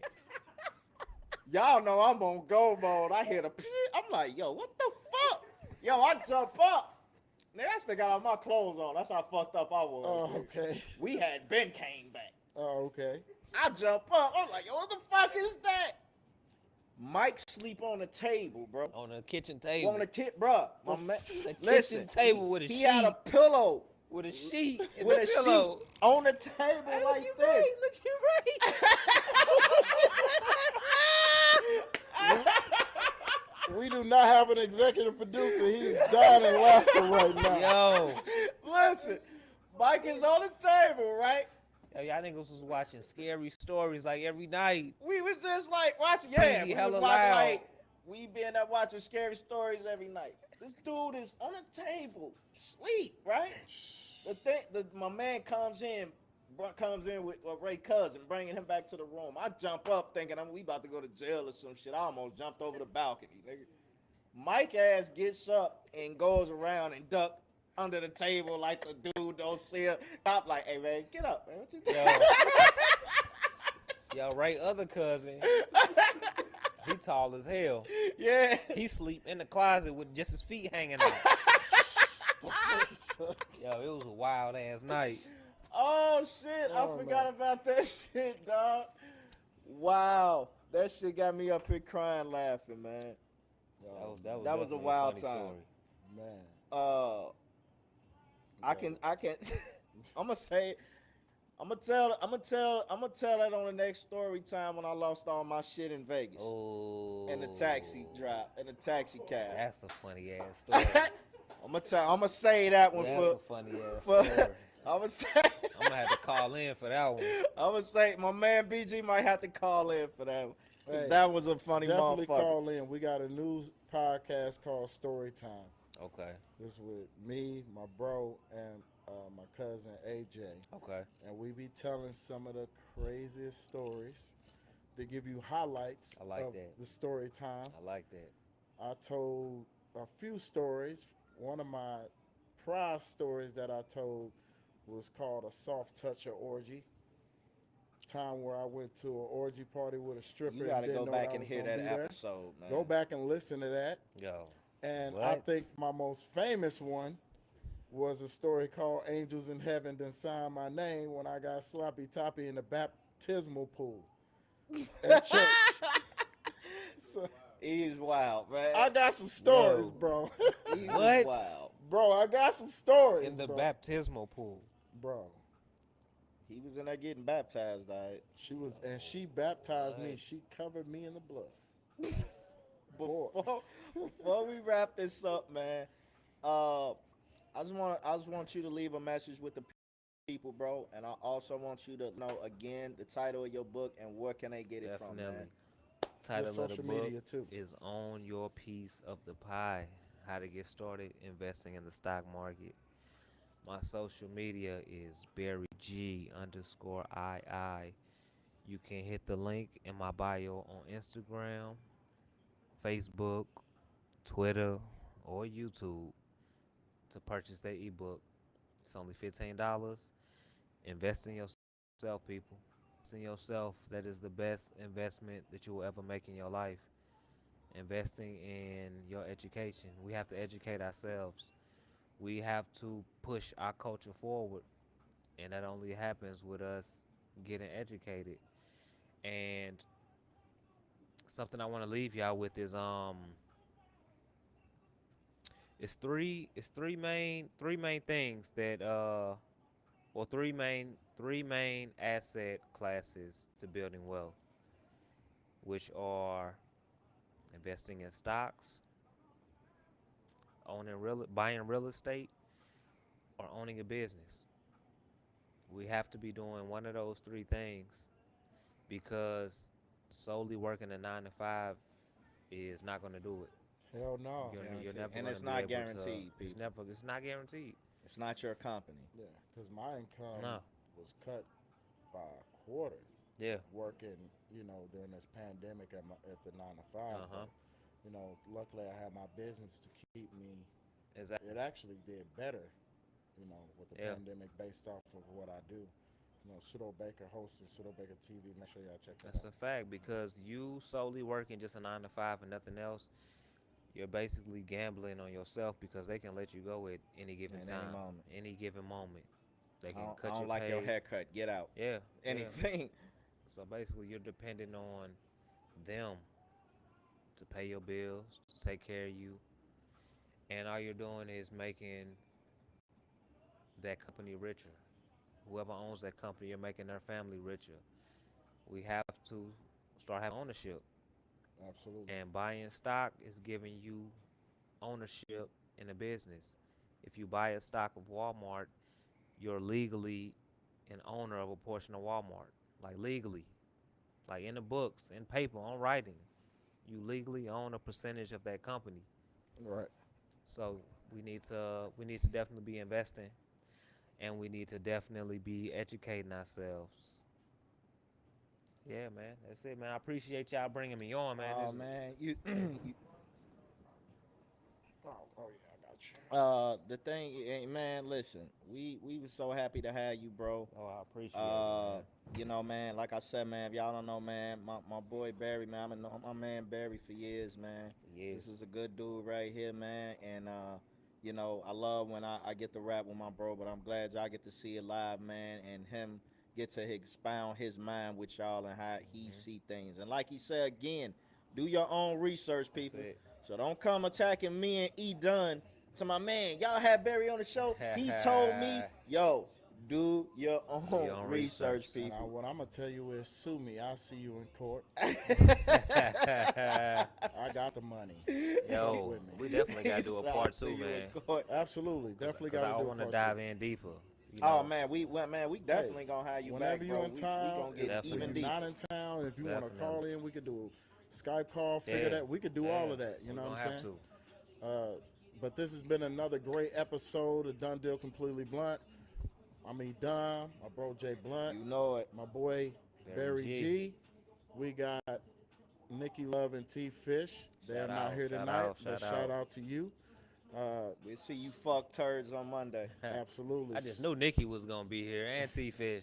Y'all know I'm on go mode. I hear the. I'm like, yo, what the fuck? Yo, I jump up. Now I still got all my clothes on. That's how fucked up I was. Oh, Nigga. okay. We had Ben came back. Oh, okay. I jump up. I'm like, yo, what the fuck is that? Mike sleep on the table, bro. On the kitchen table. On the kid, bro. My man, The listen, kitchen table with a he sheet. had a pillow With a sheet and with a a pillow. sheet on the table Hey, like you this. right. Look, you right. We do not have an executive producer. He's dying in laughter right now. Yo. Listen, Mike is on the table, right? Yo, y'all niggas was watching scary stories like every night. We was just like watching, TV we was hella watching loud. like we been up watching scary stories every night. This dude is on the table, sleep, right? My man comes in with Ray Cousin, bringing him back to the room. I jump up thinking we about to go to jail or some shit. I almost jumped over the balcony, nigga. Mike ass gets up and goes around and duck under the table like the dude don't see her. Stop like, hey man, get up, man. What you doing? Yo, Ray other cousin, he tall as hell. Yeah. He sleep in the closet with just his feet hanging out. Yo, it was a wild ass night. Oh shit, I forgot about that shit, dog. Wow. That shit got me up here crying laughing, man. That was a definitely wild funny time. story. Man. I can I'm gonna say I'm gonna tell that on the next story time when I lost all my shit in Vegas. Oh. In the taxi cab. That's a funny ass story. I'm gonna say that one That's a funny ass for story. I'm gonna say I'm gonna have to call in for that one. I'm gonna say my man BG might have to call in for that one. 'Cause Hey, that was a funny Definitely motherfucker. call in. We got a new podcast called Story Time. Okay. This with me, my bro, and my cousin AJ. Okay. And we be telling some of the craziest stories to give you highlights I like of that. the story time. I like that. I told a few stories. One of my prize stories that I told was called a soft toucher orgy. Time where I went to an orgy party with a stripper You and gotta didn't go know back I and was hear gonna that be there. episode, man. Go back and listen to that. Yo. And What? I think my most famous one was a story called Angels in Heaven Then Sign My Name when I got sloppy toppy in the baptismal pool at church. So He's wild, man. I got some stories, Yo. bro. He was What? wild. Bro, I got some stories, In the bro. baptismal pool. Bro, He was in there getting baptized, all right. she baptized me. What? She covered me in the blood. Boy, Before we wrap this up, man, uh, I just want you to leave a message with the people, bro, and I also want you to know again the title of your book and where can they get it from, man. Definitely. your Title of the social book media too. is Own Your Piece of the Pie. How to get started investing in the stock market. My social media is Barry G underscore II. You can hit the link in my bio on Instagram, Facebook, Twitter, or YouTube to purchase that ebook. It's only $15. Invest in yourself, people. Invest in yourself. That is the best investment that you will ever make in your life. Investing in your education. We have to educate ourselves. We have to push our culture forward, and that only happens with us getting educated. And something I want to leave y'all with is it's three main things that or three main asset classes to building wealth, which are investing in stocks, buying real estate, or owning a business. We have to be doing one of those three things because solely working a 9 to 5 is not going to do it. Hell no. You're never And going it's to be not able to. guaranteed, It's people. never. It's not guaranteed. It's not your company. Yeah, because my income No. was cut by a quarter Yeah. working, during this pandemic at the 9 to 5. Uh huh. But, luckily I had my business to keep me. Exactly. It actually did better, with the Yeah. pandemic based off of what I do. Pseudo Baker hosting Pseudo Baker TV. Make sure y'all check that That's out. a fact because you solely working just a 9 to 5 and nothing else, you're basically gambling on yourself because they can let you go at any given At any time, moment. any given moment. They I can don't, I cut don't your like your pay. haircut. Get out. Yeah, yeah. Anything. So basically, you're dependent on them to pay your bills, to take care of you, and all you're doing is making that company richer. Whoever owns that company, you're making their family richer. We have to start having ownership, Absolutely. and buying stock is giving you ownership in a business. If you buy a stock of Walmart, you're legally an owner of a portion of Walmart, like legally, like in the books, in paper, on writing. You legally own a percentage of that company. Right. So we need to definitely be investing, and we need to definitely be educating ourselves. Yeah, man, that's it, man. I appreciate y'all bringing me on, man. Oh man, you, Oh yeah, I got you. the thing, man. Listen, we were so happy to have you, bro. Oh, I appreciate Uh, it, man, like I said, man, if y'all don't know, man, my boy Barry, man, I've known my man Barry for years, man. man. This is a good dude right here, man. And I love when I get to rap with my bro, but I'm glad y'all get to see it live, man, and him get to expound his mind with y'all and how he see things. And like he said again, do your own research, people. it. So don't come attacking me and E Dunn. To my man, y'all had Barry on the show. He told me, yo, do your own your own research, research. And people. what I'm gonna tell you is, sue me. I'll see you in court. Yeah. I got the money. Yo, with me. we definitely gotta do a I'll part see 2, you in man. court. Absolutely, definitely Because got I to do a want to part dive two. in deeper. Oh man, we definitely Hey, gonna have you Whenever back, you bro. in We town, gonna get Definitely. if even you're deeper. not in town, if you want to call Definitely. in, we could do a Skype call. Figure Yeah. that we could do Yeah. all of that. You We're know gonna what I'm have saying? to. But this has been another great episode of Done Deal Completely Blunt. I'm E Dom, my bro Jay Blunt, You know it. my boy Barry Barry G. G. We got Nikki Love and T Fish. They're Shout not out, here shout tonight, out, but shout shout out. out to you. We'll see you fuck turds on Monday. Absolutely. I just knew Nikki was gonna be here and T-Fish.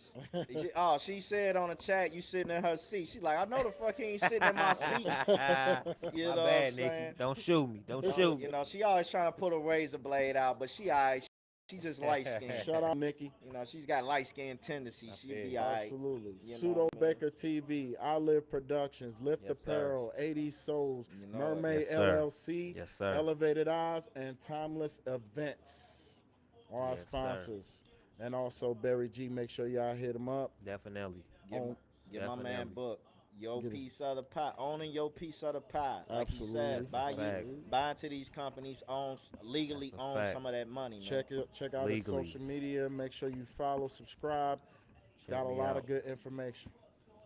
She said on the chat you sitting in her seat. She's like, I know the fuck he ain't sitting in my seat. My You know what I'm bad, Nikki. saying? Don't shoot me. Don't shoot me. She always trying to put a razor blade out, but she alright. She just light skinned. Shout out Nikki. You know, she's got light skin tendencies. She'll feel be you. all right. Absolutely. You know Pseudo what I mean? Baker TV, Olive Productions, Lift Yes, sir. Apparel, 80 Souls, You know it. Mermaid Yes, sir. LLC, Yes, sir. Elevated Eyes, and Timeless Events are our Yes, sir. sponsors. And also Barry G. Make sure y'all hit him up. Definitely. Get, my, On- get my man Definitely. book. Your Get his- piece of the pie. Owning your piece of the pie. Like he Absolutely. said, buy Fact. buy into these companies, legally That's a own fact. some of that money, man. Check out his Legally. social media. Make sure you follow, subscribe. Got a me lot out. of good information.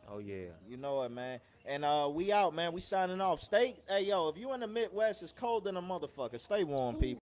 Oh yeah. You know it, man. And we out, man. We signing off. Hey, yo, if you in the Midwest, it's cold than a motherfucker. Stay warm, people.